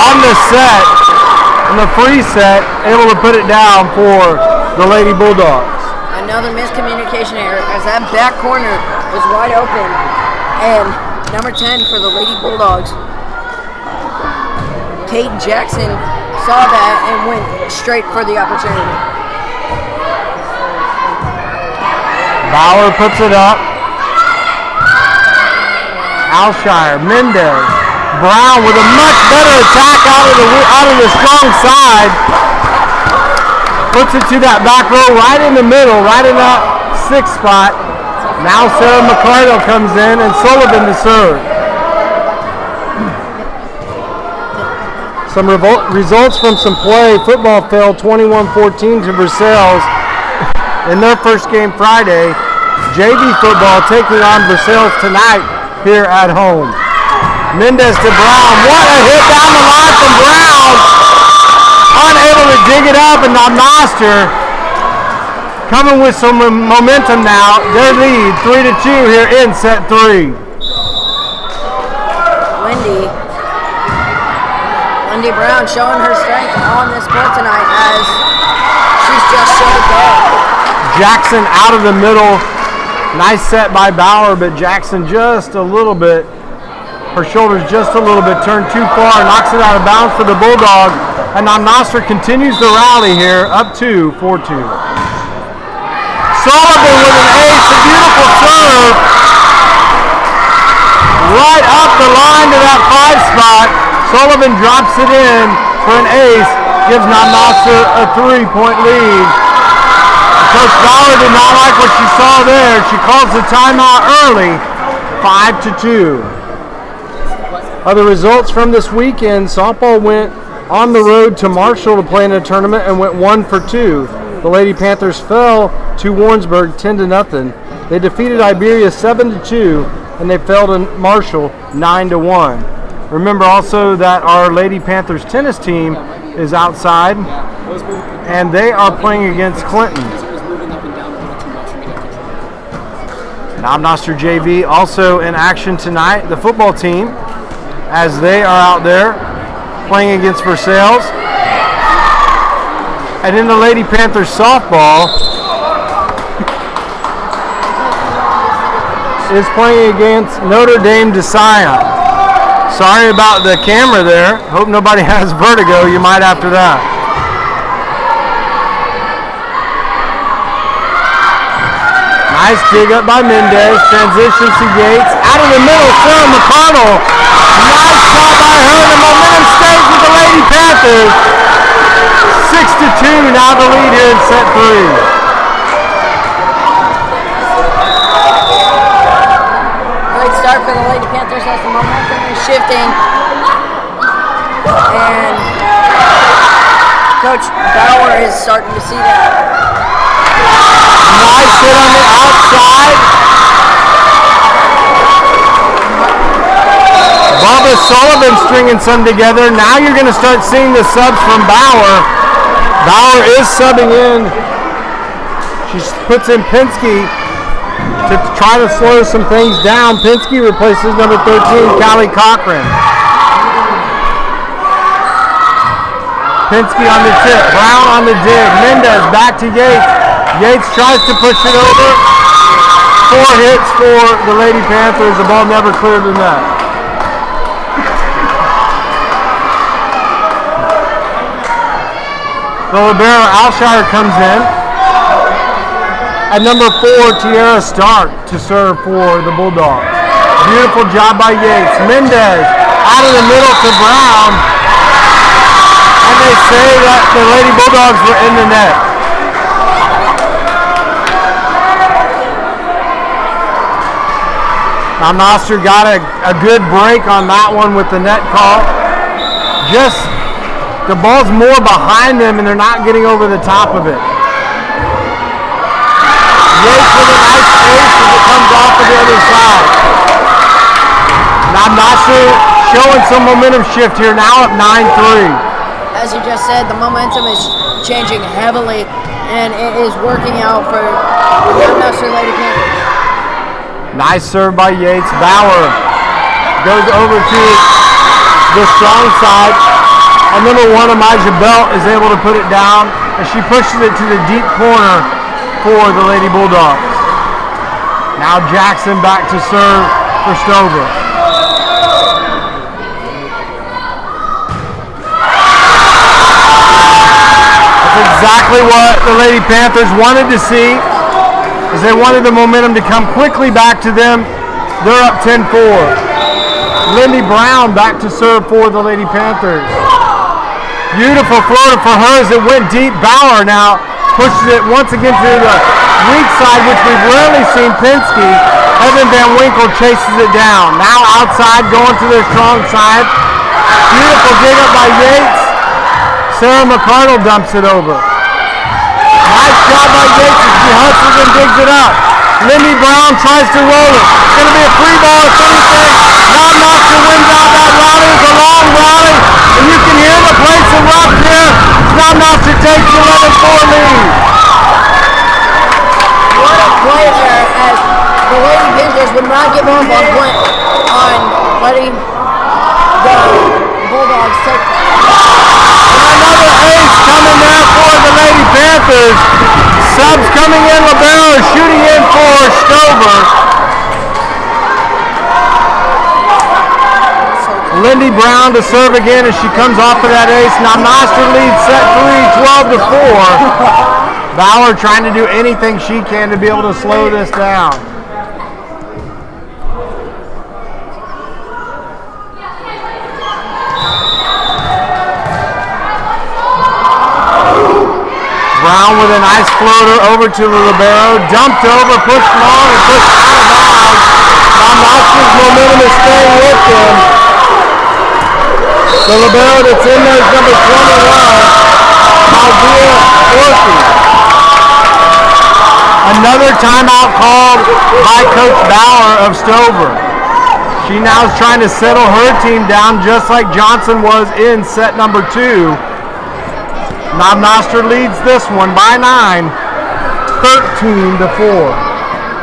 on the set, in the free set, able to put it down for the Lady Bulldogs. Another miscommunication error as that back corner was wide open, and number 10 for the Lady Bulldogs, Kate Jackson, saw that and went straight for the opportunity. Bauer puts it up. Alshire, Mendez, Brown with a much better attack out of the strong side. Puts it to that back row right in the middle, right in that 6th spot. Now Sarah McCardle comes in and Sullivan to serve. Some results from some play. Football fell 21-14 to Versailles in their first game Friday. JV football taking on Versailles tonight here at home. Mendez to Brown. What a hit down the line from Brown. Unable to dig it up, and now Noster coming with some momentum now. Their lead, 3-2 here in set 3. Lindy Brown showing her strength on this court tonight as she's just so good. Jackson out of the middle. Nice set by Bauer, but Jackson just a little bit. Her shoulders just a little bit turned too far. Knocks it out of bounds for the Bulldog. And now Noster continues the rally here, up to 4-2. Sullivan with an ace, a beautiful serve. Right up the line to that 5 spot. Sullivan drops it in for an ace, gives now Noster a 3-point lead. Coach Bauer did not like what she saw there. She calls the timeout early, 5-2. Other results from this weekend, softball went on the road to Marshall to play in a tournament and went 1-2. The Lady Panthers fell to Warrensburg 10-0. They defeated Iberia 7-2, and they fell to Marshall 9-1. Remember also that our Lady Panthers tennis team is outside, and they are playing against Clinton. Knob Noster JV also in action tonight. The football team, as they are out there playing against Versailles. And in the Lady Panthers softball is playing against Notre Dame de Sion. Sorry about the camera there. Hope nobody has vertigo. You might after that. Nice dig up by Mendez. Transitions to Yates. Out of the middle, Sarah McConnell. Nice shot by her. The momentum stays with the Lady Panthers. 6-2 now the lead here in set 3. Great start for the Lady Panthers as the momentum is shifting. And Coach Bauer is starting to see that. Nice hit on the outside. Bubba Sullivan stringing some together. Now you're going to start seeing the subs from Bauer. Bauer is subbing in. She puts in Penske to try to slow some things down. Penske replaces number 13, Callie Cochran. Penske on the tip. Brown on the dig. Mendez back to Yates. Yates tries to push it over. 4 hits for the Lady Panthers. The ball never cleared the net. The libero Alshire comes in. At number 4, Tiara Stark to serve for the Bulldogs. Beautiful job by Yates. Mendez out of the middle to Brown. And they say that the Lady Bulldogs were in the net. Now Noster got a good break on that one with the net call. Just the ball's more behind them and they're not getting over the top of it. Yates with a nice ace as it comes off of the other side. Now Noster showing some momentum shift here, now up 9-3. As you just said, the momentum is changing heavily and it is working out for the Noster Lady Panthers. Nice serve by Yates. Bauer goes over to the strong side. And number 1, Amijah Belt, is able to put it down. And she pushes it to the deep corner for the Lady Bulldogs. Now Jackson back to serve for Stover. That's exactly what the Lady Panthers wanted to see. As they wanted the momentum to come quickly back to them. They're up 10-4. Lindy Brown back to serve for the Lady Panthers. Beautiful floater for her as it went deep. Bauer now pushes it once again to the weak side, which we've rarely seen Penske. Evan Van Winkle chases it down. Now outside, going to their strong side. Beautiful dig up by Yates. Sarah McCardle dumps it over. Nice job by Yates as she hustles and digs it up. Lindy Brown tries to roll it. It's going to be a free ball if anything. Now Noster wins out that rally. It's a long rally, and you can hear the place erupt here. Now Noster takes the 11-4 lead. What a play there, as the Lady Panthers would not give up on letting the Bulldogs take that. Another ace coming there for the Lady Panthers. Subs coming in, Libero shooting in for Stover. Lindy Brown to serve again as she comes off of that ace. Now Noster leads set 3, 12-4. Bauer trying to do anything she can to be able to slow this down. Brown with a nice floater over to the libero, dumped over, pushed long, and pushed out of bounds. Now Noster's momentum is staying with him. The libero that's in there is number 21, Malvia Orphy. Another timeout called by Coach Bauer of Stover. She now is trying to settle her team down just like Johnson was in set number 2. Now Noster leads this one by 9, 13-4.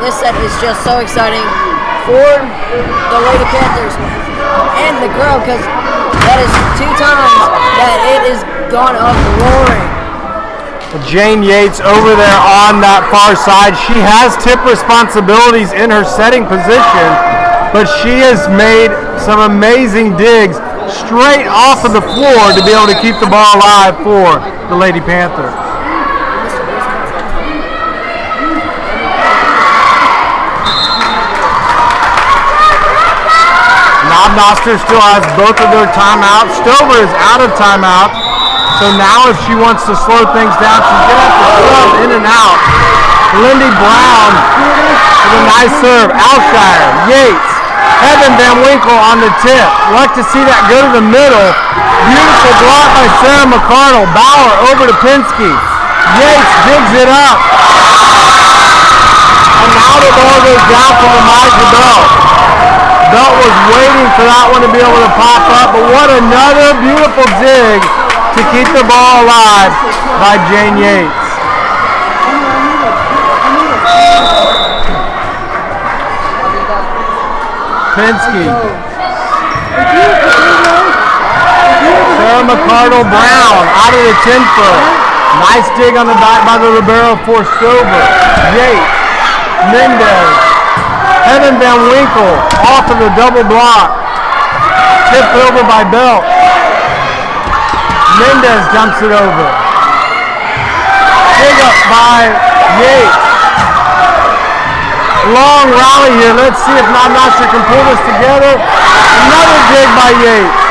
This set is just so exciting for the Lady Panthers and the girl, because that is 2 times that it is gone up roaring. Jane Yates over there on that far side. She has tip responsibilities in her setting position, but she has made some amazing digs straight off of the floor to be able to keep the ball alive for the Lady Panthers. Now Noster still has both of their timeouts. Stover is out of timeout. So now if she wants to slow things down, she's going to have to sub in and out. Lindy Brown with a nice serve. Alshire, Yates, Heaven Van Winkle on the tip. Like to see that go to the middle. Beautiful block by Sarah McCardle. Bauer over to Pinsky. Yates digs it up. And now the ball goes down for Elijah Belt. Belt was waiting for that one to be able to pop up, but what another beautiful dig to keep the ball alive by Jane Yates. Pinsky. Sarah McCardle Brown out of the 10-foot. Nice dig on the back by the libero for Stover. Yates. Mendez. Heaven Van Winkle off of the double block. Tipped over by Belt. Mendez dumps it over. Dig up by Yates. Long rally here. Let's see if Noster can pull this together. Another dig by Yates.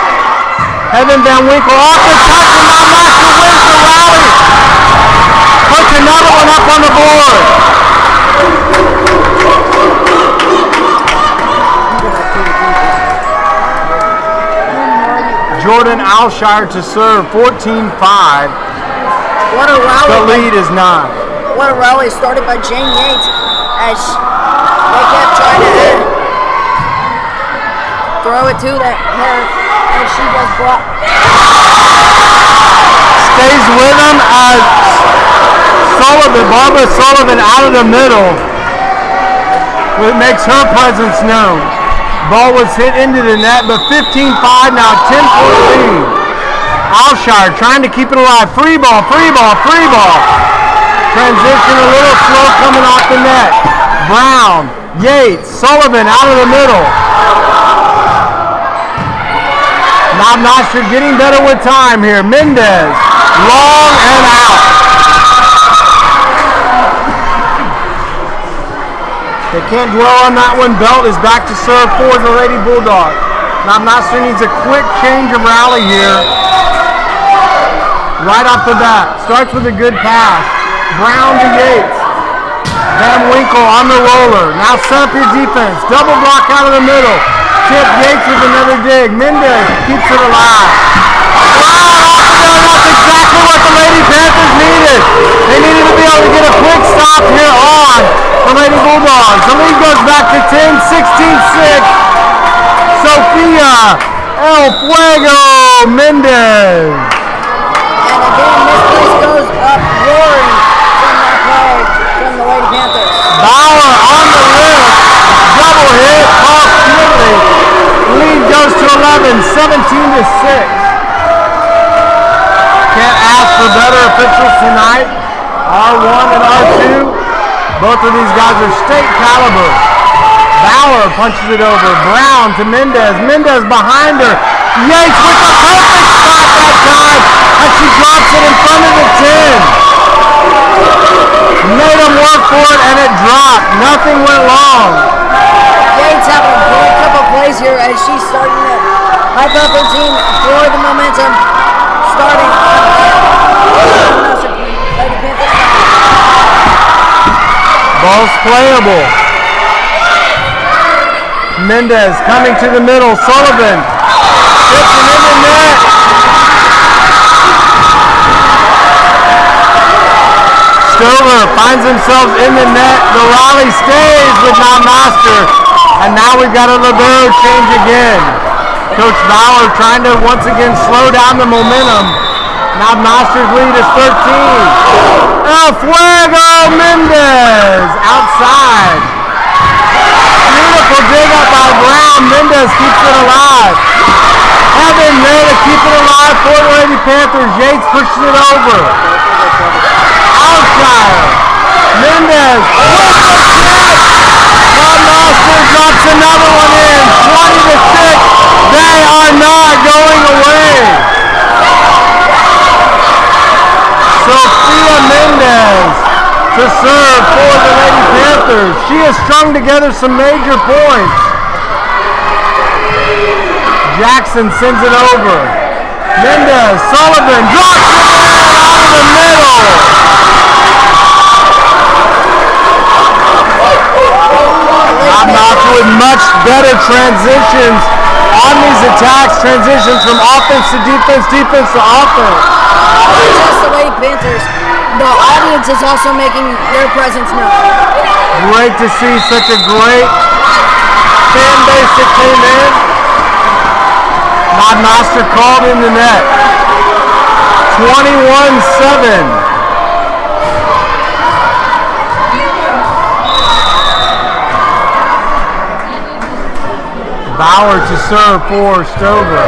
Heaven Van Winkle off the top, and Noster wins the rally. Puts another one up on the board. Jordan Alshire to serve, 14-5. What a rally. The lead is 9. What a rally started by Jane Yates as they kept trying to throw it to her, and she was blocked. Stays with him as Barbara Sullivan out of the middle. It makes her presence known. Ball was hit into the net, but 15-5 now, 10-point lead. Alshire trying to keep it alive. Free ball, free ball, free ball. Transition a little slow coming off the net. Brown, Yates, Sullivan out of the middle. Now Noster getting better with time here. Mendez, long and out. They can't dwell on that one. Belt is back to serve for the Lady Bulldog. Now Noster needs a quick change of rally here. Right off the bat. Starts with a good pass. Brown to Yates. Van Winkle on the roller. Now set up your defense. Double block out of the middle. Tip Yates with another dig. Mendez keeps it alive. Wow, off of there. That's exactly what the Lady Panthers needed. They needed to be able to get a quick stop here on the Lady Bulldogs. The lead goes back to 10, 16-6. Sofia El Fuego Mendez. And again, this place goes up roaring from that play from the Lady Panthers. Bauer on the wrist. Double hit off Finley. Lead goes to 11, 17-6. Can't ask for better officials tonight. R1 and R2. Both of these guys are state caliber. Bauer punches it over. Brown to Mendez. Mendez behind her. Yates with the perfect spot that time. And she drops it in front of the 10. Made him work for it and it dropped. Nothing went wrong. Yates having a great couple plays here as she's starting to hype up her team for the momentum. Starting on Lady Panthers. Ball's playable. Mendez coming to the middle. Sullivan hits it in the net. Stover finds themselves in the net. The rally stays with Noster. And now we've got a libero change again. Coach Bauer trying to once again slow down the momentum. Now Noster's lead is 13. El Fuego Mendez outside. Beautiful dig up by Brown. Mendez keeps it alive. Heaven there to keep it alive for the Lady Panthers. Yates pushes it over. Alshire. Mendez with the kick. Noster drops another one in. 20-6. They are not going away. Sofia Mendez to serve for the Lady Panthers. She has strung together some major points. Jackson sends it over. Mendez, Sullivan drops it in out of the middle. Noster with much better transitions on these attacks. Transitions from offense to defense, defense to offense. Just the Lady Panthers. The audience is also making their presence known. Great to see such a great fan base that came in. Noster called in the net. 21-7. Bauer to serve for Stover.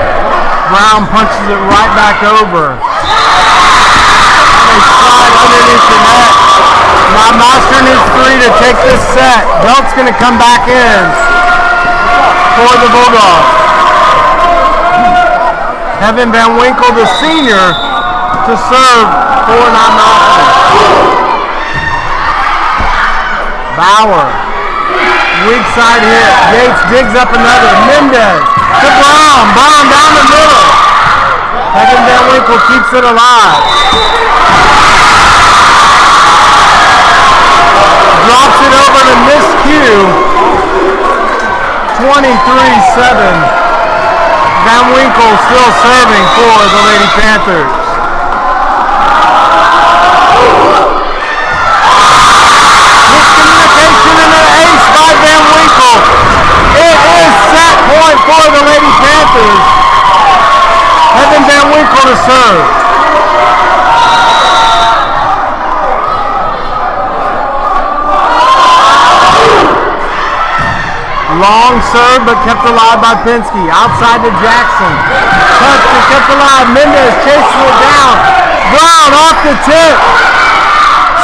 Brown punches it right back over. They slide underneath the net. Now Noster needs 3 to take this set. Belt's going to come back in for the Bulldogs. Evan Van Winkle, the senior, to serve for Noster. Bauer. Weak side hit. Yates digs up another. Mendez to Brown. Brown down the middle. Evan Van Winkle keeps it alive. Drops it over to Miss Q. 23-7. Van Winkle still serving for the Lady Panthers. Miscommunication and an ace by Van Winkle. It is set point for the Lady Panthers. Evan Van Winkle to serve. Long serve, but kept alive by Penske. Outside to Jackson. Touch and kept alive. Mendez chases it down. Brown off the tip.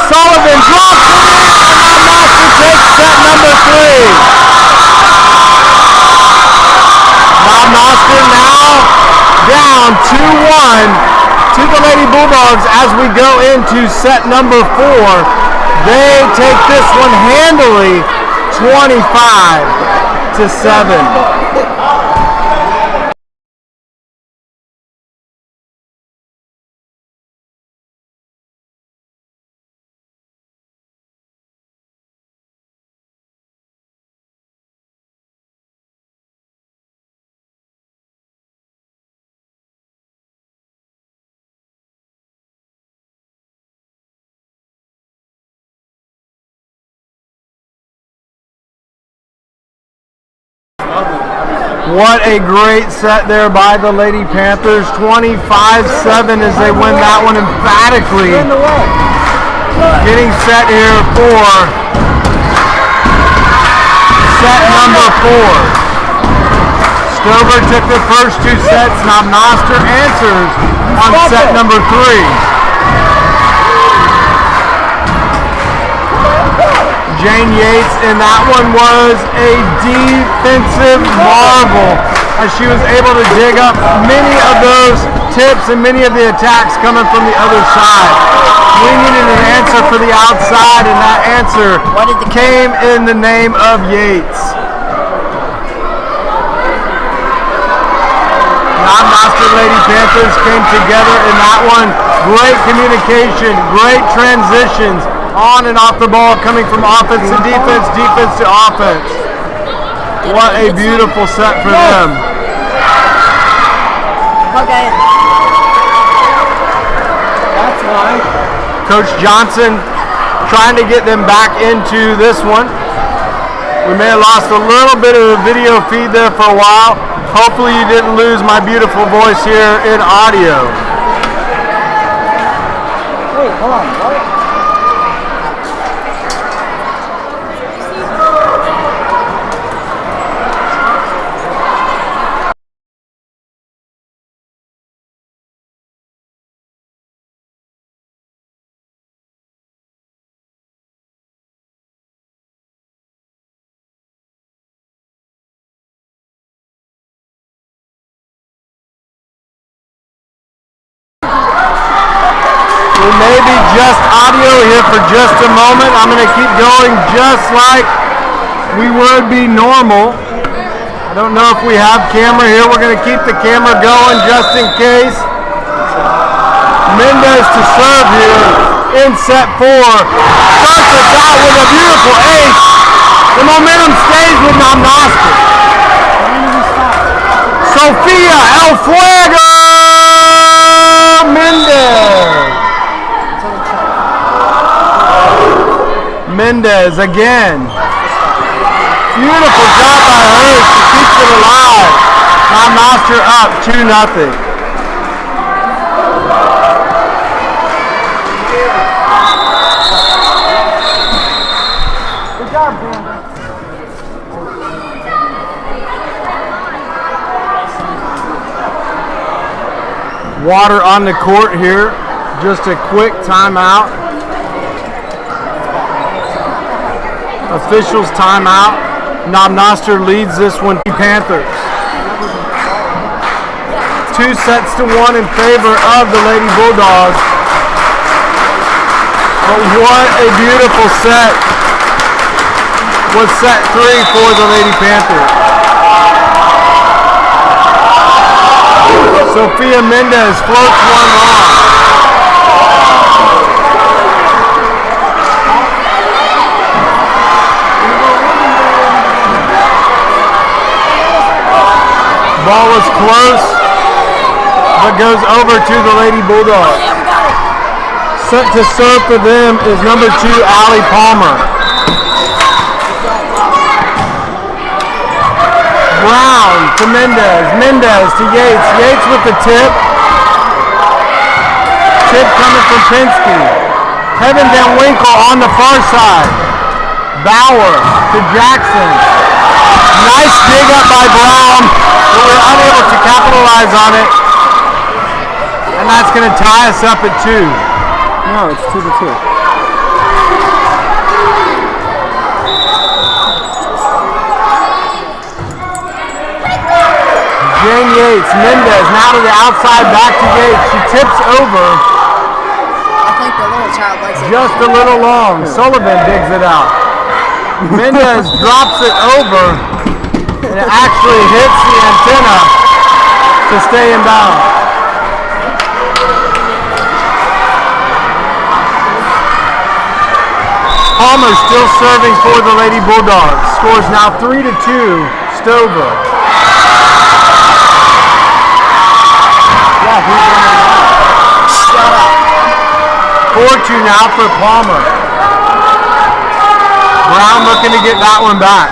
Sullivan drops it in, and now Noster takes set number 3. Now Noster now down 2-1 to the Lady Bulldogs as we go into set number 4. They take this one handily, 25-7. What a great set there by the Lady Panthers. 25-7 as they win that one emphatically. Getting set here for set number 4. Stover took the first 2 sets. Now Noster answers on set number 3. Jane Yates, and that one was a defensive marvel as she was able to dig up many of those tips and many of the attacks coming from the other side. We needed an answer for the outside, and that answer came in the name of Yates. Non-Noster Lady Panthers came together in that one. Great communication, great transitions on and off the ball, coming from offense to defense, defense to offense. What a beautiful set for them. Okay. That's why. Coach Johnson trying to get them back into this one. We may have lost a little bit of the video feed there for a while. Hopefully you didn't lose my beautiful voice here in audio. Wait, hold on. What? We may be just audio here for just a moment. I'm going to keep going just like we would be normal. I don't know if we have camera here. We're going to keep the camera going just in case. Mendez to serve here in set 4. Starts us out with a beautiful ace. The momentum stays with Noster. Sofia El Fuego Mendez. Mendez again. Beautiful job by her. She keeps it alive. Now Noster up 2-0. Good job, Brandon. Water on the court here. Just a quick timeout. Officials timeout. Noster leads this one. Panthers. 2-1 in favor of the Lady Bulldogs. But what a beautiful set was set 3 for the Lady Panthers. Sofia Mendez floats one long. Ball was close, but goes over to the Lady Bulldogs. Set to serve for them is number 2, Allie Palmer. Brown to Mendez. Mendez to Yates. Yates with the tip. Tip coming from Penske. Heaven Van Winkle on the far side. Bauer to Jackson. Nice dig up by Brown, but we're unable to capitalize on it. And that's going to tie us up at 2. No, it's 2-2. Jane Yates, Mendez, now to the outside, back to Yates. She tips over. I think the little child likes it. Just a little long. Sullivan digs it out. Mendez drops it over, and it actually hits the antenna to stay in bounds. Palmer still serving for the Lady Bulldogs. Scores now 3-2, Stover. Yeah, who's winning now? Shut up. 4-2 now for Palmer. Brown looking to get that one back.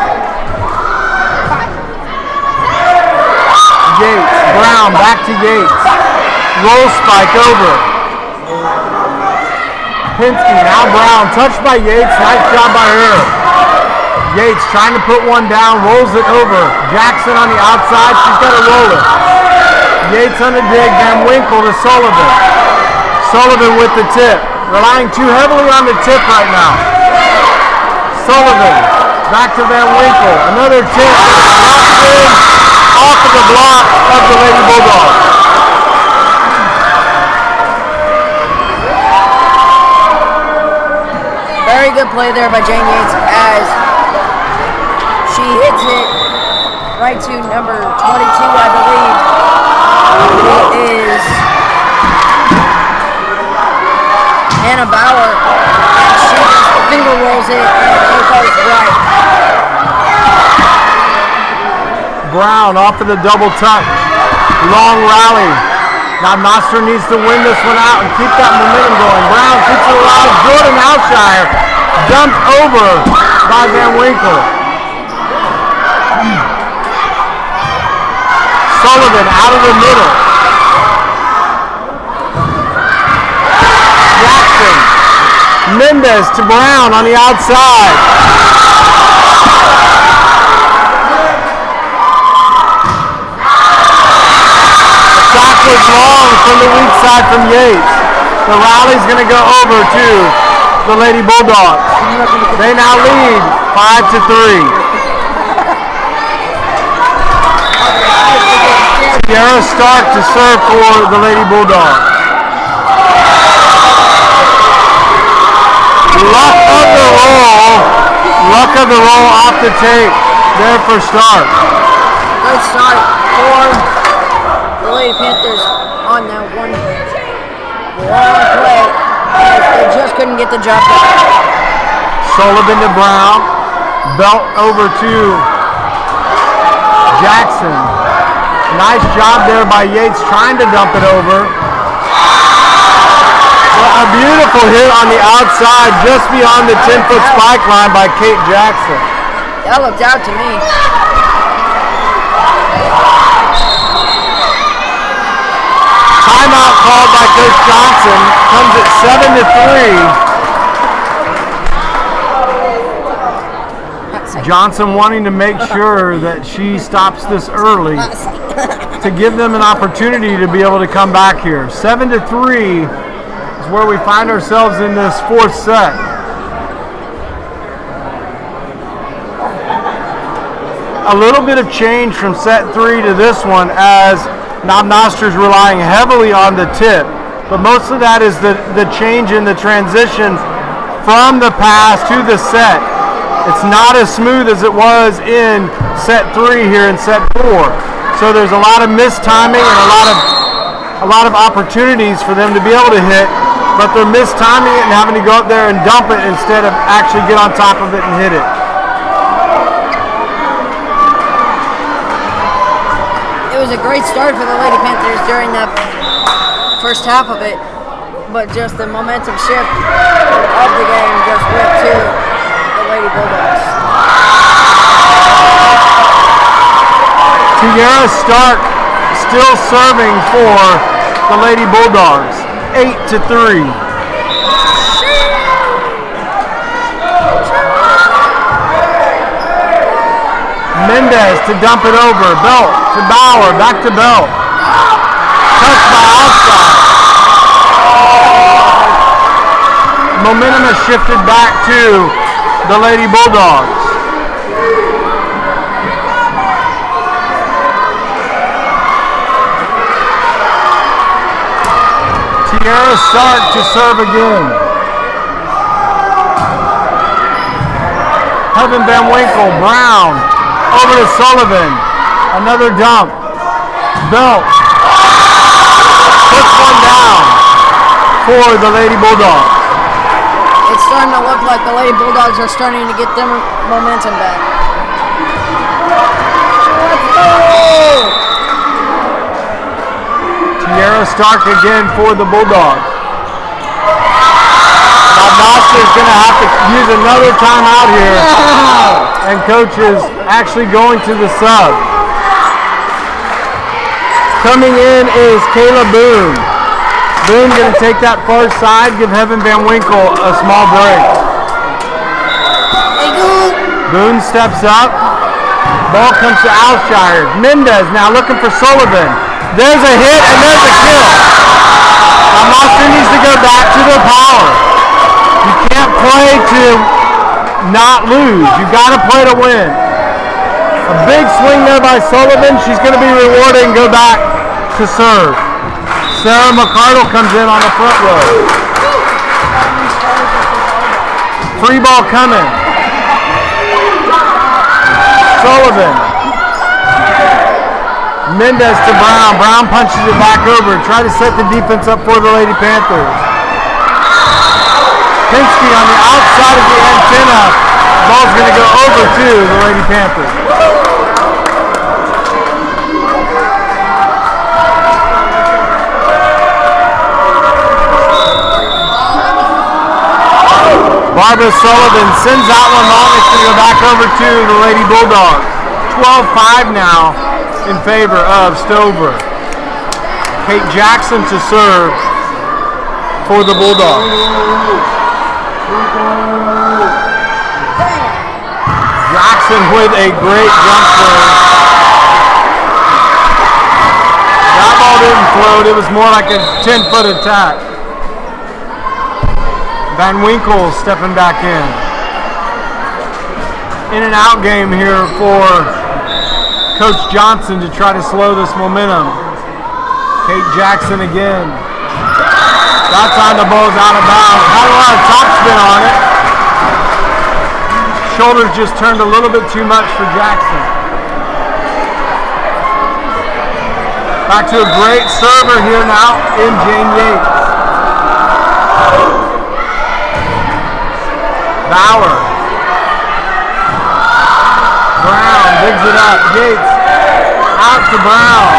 Brown back to Yates. Roll spike over. Mckenzie, now Brown, touched by Yates, nice job by her. Yates trying to put one down, rolls it over. Jackson on the outside, she's got to roll it. Yates on the dig, Van Winkle to Sullivan. Sullivan with the tip, relying too heavily on the tip right now. Sullivan, back to Van Winkle, another tip, locked in, off of the block of the Lady Bulldogs. Very good play there by Jane Yates as she hits it right to number 22, I believe. It is Hannah Bauer. She just finger rolls it and it goes right. Brown off of the double touch. Long rally. Now Noster needs to win this one out and keep that momentum going. Brown keeps it alive. Jordan Alshire dumped over by Van Winkle. Sullivan out of the middle. Jackson. Mendez to Brown on the outside. Was long from the weak side from Yates. The rally's going to go over to the Lady Bulldogs. They now lead 5-3. Sierra Stark to serve for the Lady Bulldogs. Luck of the roll off the tape there for Stark. Good start for the Lady Panthers on that one play as they just couldn't get the job done. Sullivan to Brown. Belt over to Jackson. Nice job there by Yates trying to dump it over. A beautiful hit on the outside just beyond the 10-foot spike line by Kate Jackson. That looked out to me. Timeout called by Coach Johnson. Comes at 7-3. Johnson wanting to make sure that she stops this early to give them an opportunity to be able to come back here. 7-3 is where we find ourselves in this fourth set. A little bit of change from set 3 to this one as Noster's relying heavily on the tip, but most of that is the change in the transition from the pass to the set. It's not as smooth as it was in set 3 here in set 4. So there's a lot of mistiming and a lot of opportunities for them to be able to hit, but they're mistiming it and having to go up there and dump it instead of actually get on top of it and hit it. It was a great start for the Lady Panthers during the first half of it, but just the momentum shift of the game just went to the Lady Bulldogs. Sierra Stark still serving for the Lady Bulldogs, 8-3. Mendez to dump it over. Belt to Bauer. Back to Belt. Touched by outside. Momentum has shifted back to the Lady Bulldogs. Sierra Stark to serve again. Heaven Van Winkle. Brown. Over to Sullivan. Another dump. Belt. Puts one down for the Lady Bulldogs. It's starting to look like the Lady Bulldogs are starting to get their momentum back. Let's go! Sierra Stark again for the Bulldogs. Now Noster's going to have to use another timeout here. And coach is actually going to the sub. Coming in is Kayla Boone. Boone going to take that far side, give Heaven Van Winkle a small break. Boone steps up. Ball comes to Alshire. Mendez now looking for Sullivan. There's a hit and there's a kill. Now Noster needs to go back to their power. You can't play to not lose. You got to play to win. A big swing there by Sullivan. She's going to be rewarded and go back to serve. Sarah McCardle comes in on the front row. Free ball coming. Sullivan. Mendez to Brown. Brown punches it back over. Try to set the defense up for the Lady Panthers. Pinsky on the outside of the antenna. Ball's going to go over to the Lady Panthers. Barbara Sullivan sends that one long. It's going to go back over to the Lady Bulldogs. 12-5 now in favor of Stover. Kate Jackson to serve for the Bulldogs. Jackson with a great jump serve. That ball didn't float. It was more like a 10-foot attack. Van Winkle stepping back in. In and out game here for Coach Johnson to try to slow this momentum. Kate Jackson again. That time the ball's out of bounds. Had a lot of topspin on it. Shoulders just turned a little bit too much for Jackson. Back to a great server here now in Jane Yates. Bauer. Brown digs it up. Yates out to Brown.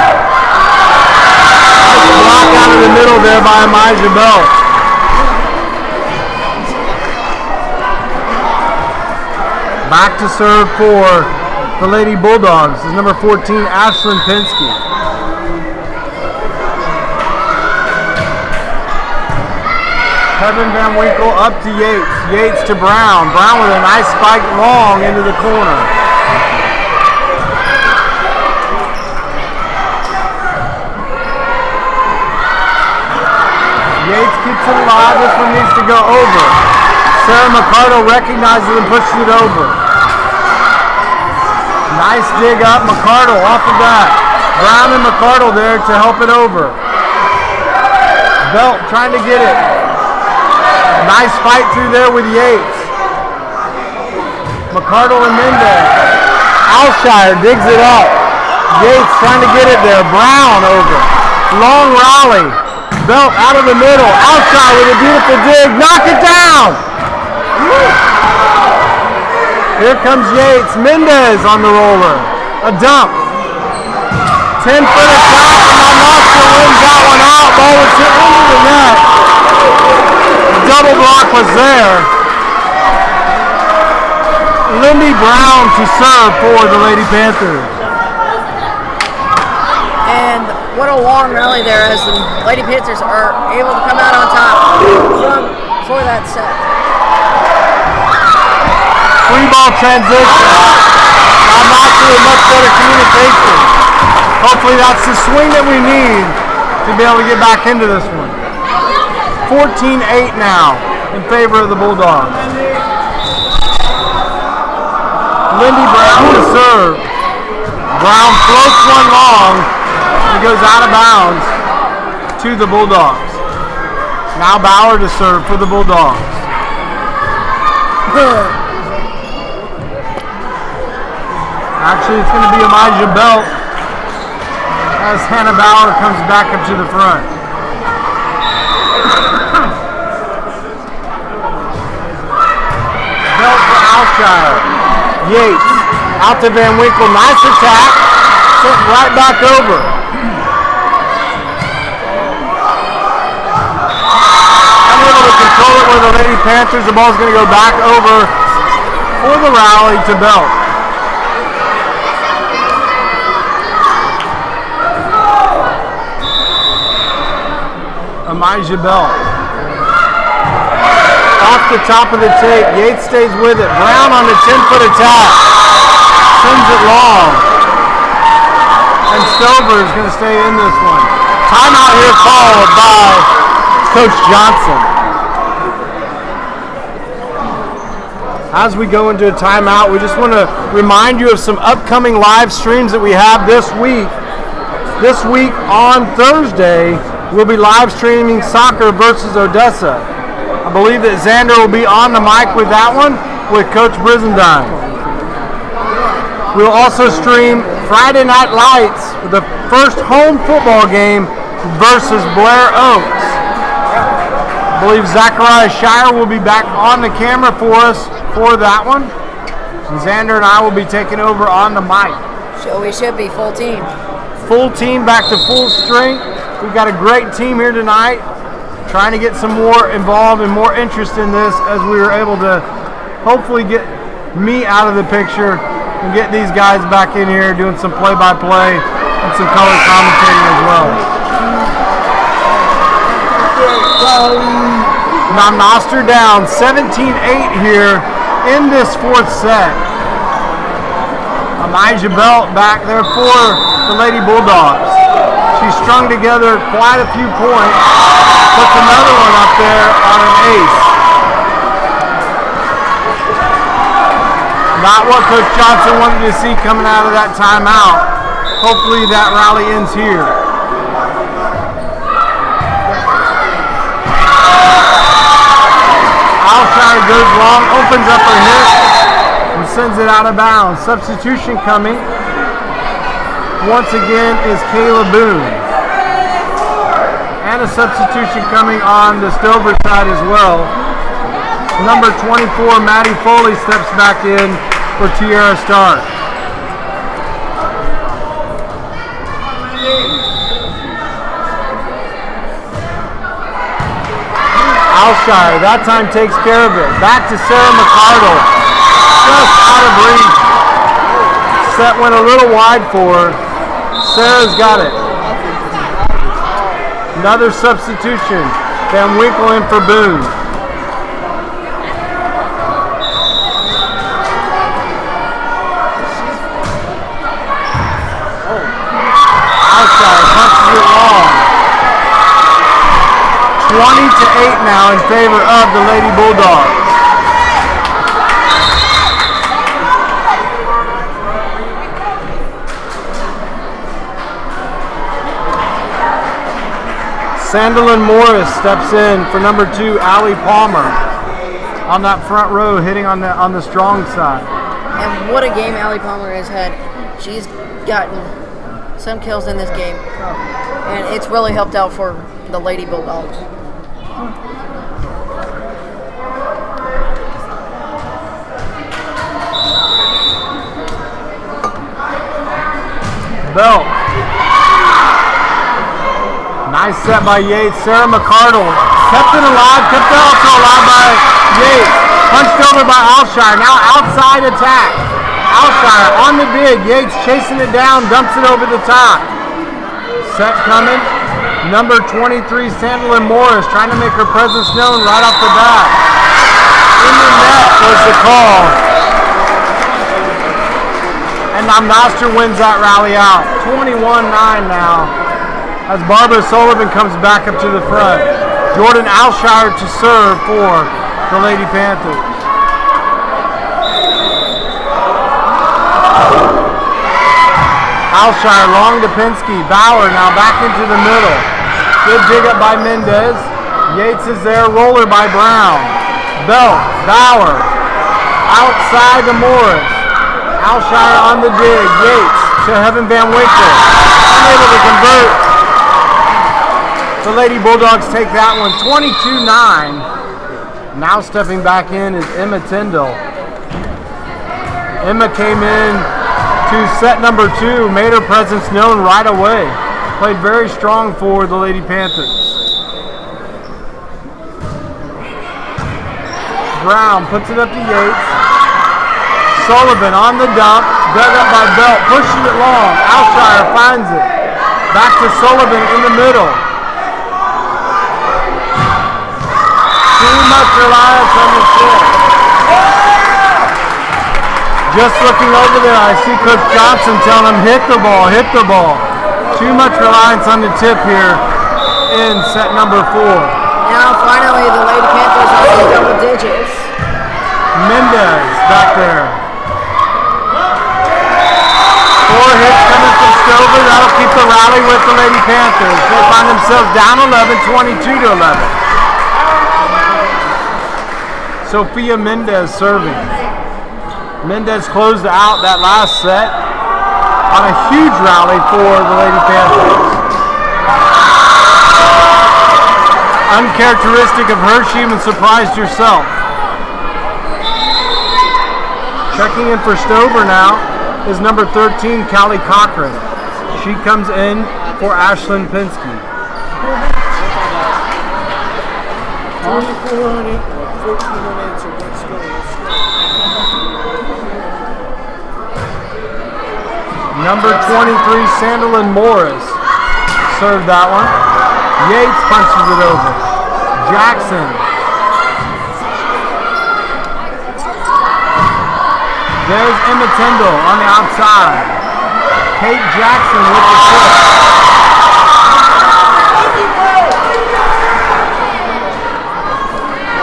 Nice block out of the middle there by Amijah Belt. Back to serve for the Lady Bulldogs is number 14, Ashlyn Pinsky. Kevin Van Winkle up to Yates. Yates to Brown. Brown with a nice spike long into the corner. Yates keeps it alive. This one needs to go over. Sarah McCardle recognizes it and pushes it over. Nice dig up. McCardle off of that. Brown and McCardle there to help it over. Belt trying to get it. Nice fight through there with Yates. McCardle and Mendez. Alshire digs it up. Yates trying to get it there. Brown over. Long rally. Belt out of the middle. Alshire with a beautiful dig. Knock it down. Here comes Yates. Mendez on the roller. A dump. 10-foot attack, and now Noster wins that one out. Ball was hit into the net. Double block was there. Lindy Brown to serve for the Lady Panthers. And what a long rally there as the Lady Panthers are able to come out on top for that set. Free ball transition. Now Noster with much better communication. Hopefully that's the swing that we need to be able to get back into this one. 14-8 now in favor of the Bulldogs. Lindy Brown to serve. Brown floats one long and goes out of bounds to the Bulldogs. Now Bauer to serve for the Bulldogs. Actually, it's going to be Amijah Belt as Hannah Bauer comes back up to the front. Belt for Alshire. Yates out to Van Winkle. Nice attack. Sent right back over. Unable to control it with the Lady Panthers. The ball's going to go back over for the rally to Belt. Amijah Belt. Off the top of the tape, Yates stays with it. Brown on the 10-foot attack. Sends it long. And Stover is going to stay in this one. Timeout here called by Coach Johnson. As we go into a timeout, we just want to remind you of some upcoming live streams that we have this week. This week on Thursday, we'll be live streaming soccer versus Odessa. I believe that Xander will be on the mic with that one with Coach Brizendine. We'll also stream Friday Night Lights with the first home football game versus Blair Oaks. I believe Zachariah Shire will be back on the camera for us for that one. And Xander and I will be taking over on the mic. So we should be full team. Full team back to full strength. We've got a great team here tonight. Trying to get some more involved and more interest in this as we were able to hopefully get me out of the picture and get these guys back in here doing some play-by-play and some color commentating as well. Now Noster down 17-8 here in this fourth set. Amijah Belt back there for the Lady Bulldogs. She's strung together quite a few points. Puts another one up there on an ace. Not what Coach Johnson wanted to see coming out of that timeout. Hopefully that rally ends here. Alshire goes long, opens up her hip, and sends it out of bounds. Substitution coming once again is Kayla Boone. And a substitution coming on the Stover side as well. Number 24, Maddie Foley, steps back in for Tierra Stark. Alshire, that time takes care of it. Back to Sarah McCardle. Just out of reach. Set went a little wide for her. Sarah's got it. Another substitution. Van Winkle in for Boone. Outside, punches it long. 20-8 now in favor of the Lady Bulldogs. Sandalyn Morris steps in for number 2, Allie Palmer, on that front row, hitting on the strong side. And what a game Allie Palmer has had. She's gotten some kills in this game, and it's really helped out for the Lady Bulldogs. Belt. Nice set by Yates. Sarah McCardle kept it alive, kept it also alive by Yates. Punched over by Alshire. Now outside attack. Alshire on the dig. Yates chasing it down, dumps it over the top. Set coming. Number 23, Sandalyn Morris, trying to make her presence known right off the bat. In the net was the call. And Noster wins that rally out. 21-9 now. As Barbara Sullivan comes back up to the front. Jordan Alshire to serve for the Lady Panthers. Alshire, long to Pinsky. Bauer now back into the middle. Good dig up by Mendez. Yates is there. Roller by Brown. Belt. Bauer. Outside to Morris. Alshire on the dig. Yates to Heaven Van Winkle. Unable to convert. The Lady Bulldogs take that one 22-9. Now stepping back in is Emma Tyndall. Emma came in to set number 2, made her presence known right away. Played very strong for the Lady Panthers. Brown puts it up to Yates. Sullivan on the dump, dug up by Belt, pushes it long. Alshire finds it. Back to Sullivan in the middle. much reliance on the tip. Just looking over there, I see Coach Johnson telling him, hit the ball, hit the ball. Too much reliance on the tip here in set number 4. Now finally the Lady Panthers are in double digits. Mendez back there. 4 hits coming from Stover. That'll keep the rally with the Lady Panthers. They find themselves down 11, 22-11. Sophia Mendez serving. Mendez closed out that last set on a huge rally for the Lady Panthers. Uncharacteristic of her, she even surprised herself. Checking in for Stover now is number 13, Callie Cochran. She comes in for Ashlyn Pinsky. 24 on it, 14 unanswered. Let's go. Number 23, Sandalyn Morris served that one. Yates punches it over. Jackson. There's Emma Tyndall on the outside. Kate Jackson with the serve.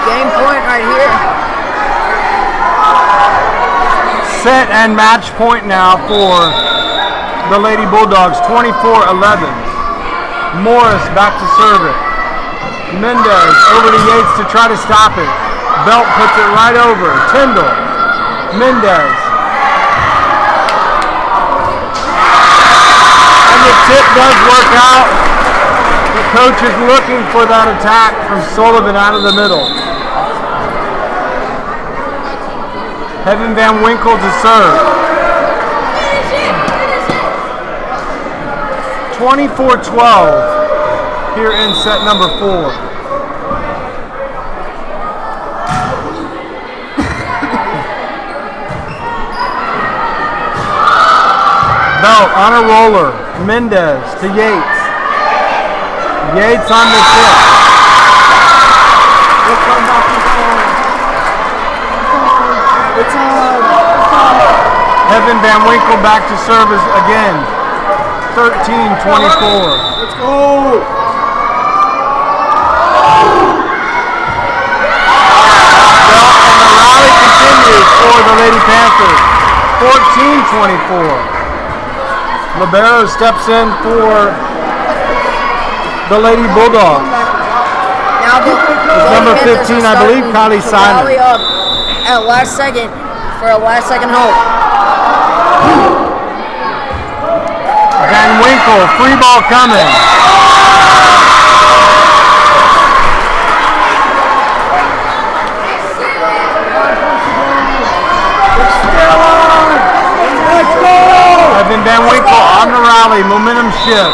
Game point right here. Set and match point now for the Lady Bulldogs, 24-11. Morris back to serve it. Mendez over to Yates to try to stop it. Belt puts it right over. Tyndall. Mendez. And the tip does work out. The coach is looking for that attack from Sullivan out of the middle. Heaven Van Winkle to serve. 24-12 here in set number 4. Belt on a roller. Mendez to Yates. Yates on the tip. It's on. Heaven Van Winkle back to service again. 13-24. Let's go. And the rally continues for the Lady Panthers. 14-24. Libero steps in for the Lady Bulldogs. Now the Number Lady Panthers 15, are I believe, starting Kylie to Simon. rally up at last second for a last second hope. Van Winkle, free ball coming. Let's go. Evan Van Winkle on the rally, momentum shift.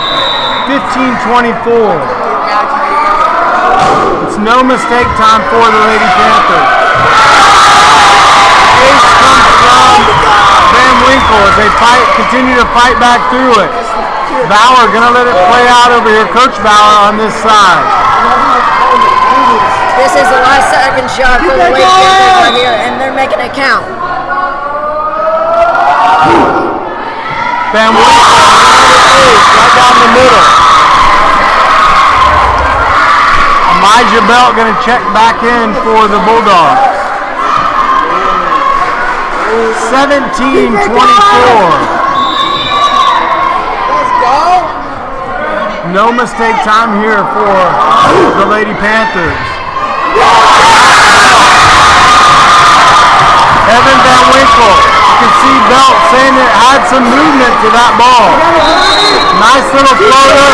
15-24. It's no mistake time for the Lady Panthers. Ace comes from Van Winkle as they continue to fight back through it. Bauer gonna let it play out over here. Coach Bauer on this side. This is the last second shot for the Lady Panthers right here, and they're making it count. Van Winkle right down the middle. Elijah Belt gonna check back in for the Bulldogs. 17-24. No mistake time here for the Lady Panthers. Evan Van Winkle. You can see Belt saying it had some movement to that ball. Nice little floater.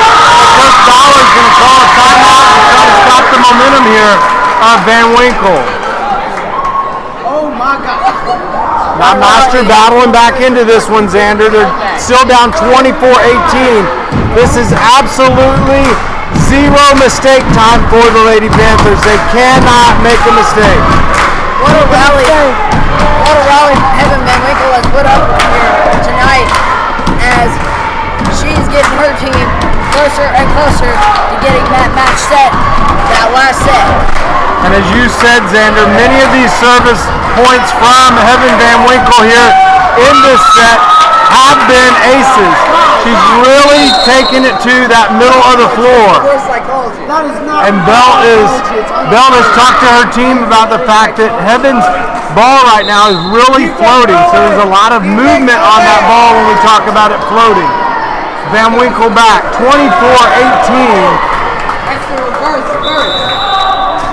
Coach Bauer's going to call a timeout and try to stop the momentum here of Van Winkle. Oh my God. Now Noster battling back into this one, Xander. They're still down 24-18. This is absolutely zero mistake time for the Lady Panthers. They cannot make a mistake. What a rally Heaven Van Winkle has put up here tonight as she's getting her team closer and closer to getting that match set, that last set. And And as you said, Xander, many of these service points from Heaven Van Winkle here in this set have been aces. She's really taken it to that middle of the floor. Sports psychology. That is not And Bell has talked to her team about the fact that Heaven's ball right now is really floating. So there's a lot of movement on that ball when we talk about it floating. Van Winkle back, 24-18 Extra reverse.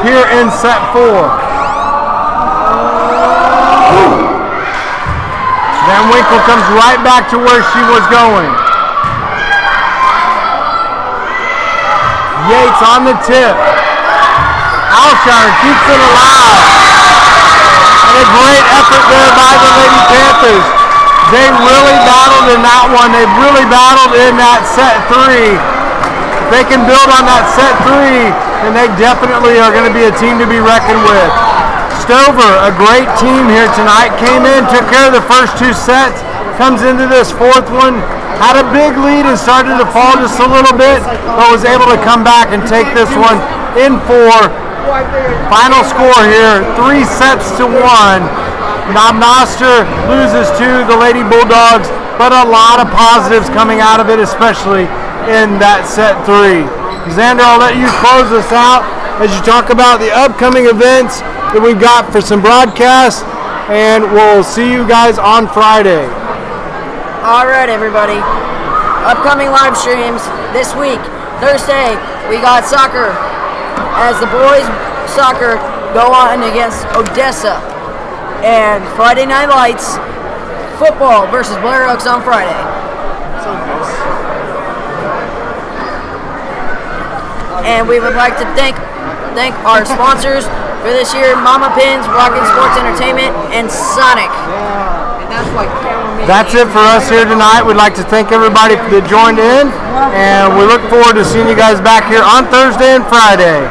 here in set 4. Van Winkle comes right back to where she was going. Yates on the tip. Alshire keeps it alive. And a great effort there by the Lady Panthers. They really battled in that one. They've really battled in that set 3. If they can build on that set 3, then they definitely are going to be a team to be reckoned with. Stover, a great team here tonight, came in, took care of the first 2 sets, comes into this 4th one, had a big lead and started to fall just a little bit, but was able to come back and take this one in 4. Final score here, 3-1. Noster loses to the Lady Bulldogs, but a lot of positives coming out of it, especially in that set 3. Xander, I'll let you close us out as you talk about the upcoming events that we've got for some broadcasts, and we'll see you guys on Friday. All right, everybody. Upcoming live streams this week. Thursday, we got soccer as the boys soccer go on against Odessa. And Friday Night Lights, football versus Blair Oaks on Friday. And we would like to thank our sponsors for this year, Mama Pins, Rocket Sports Entertainment, and Sonic. And that's like That's it for us here tonight. We'd like to thank everybody that joined in, and we look forward to seeing you guys back here on Thursday and Friday.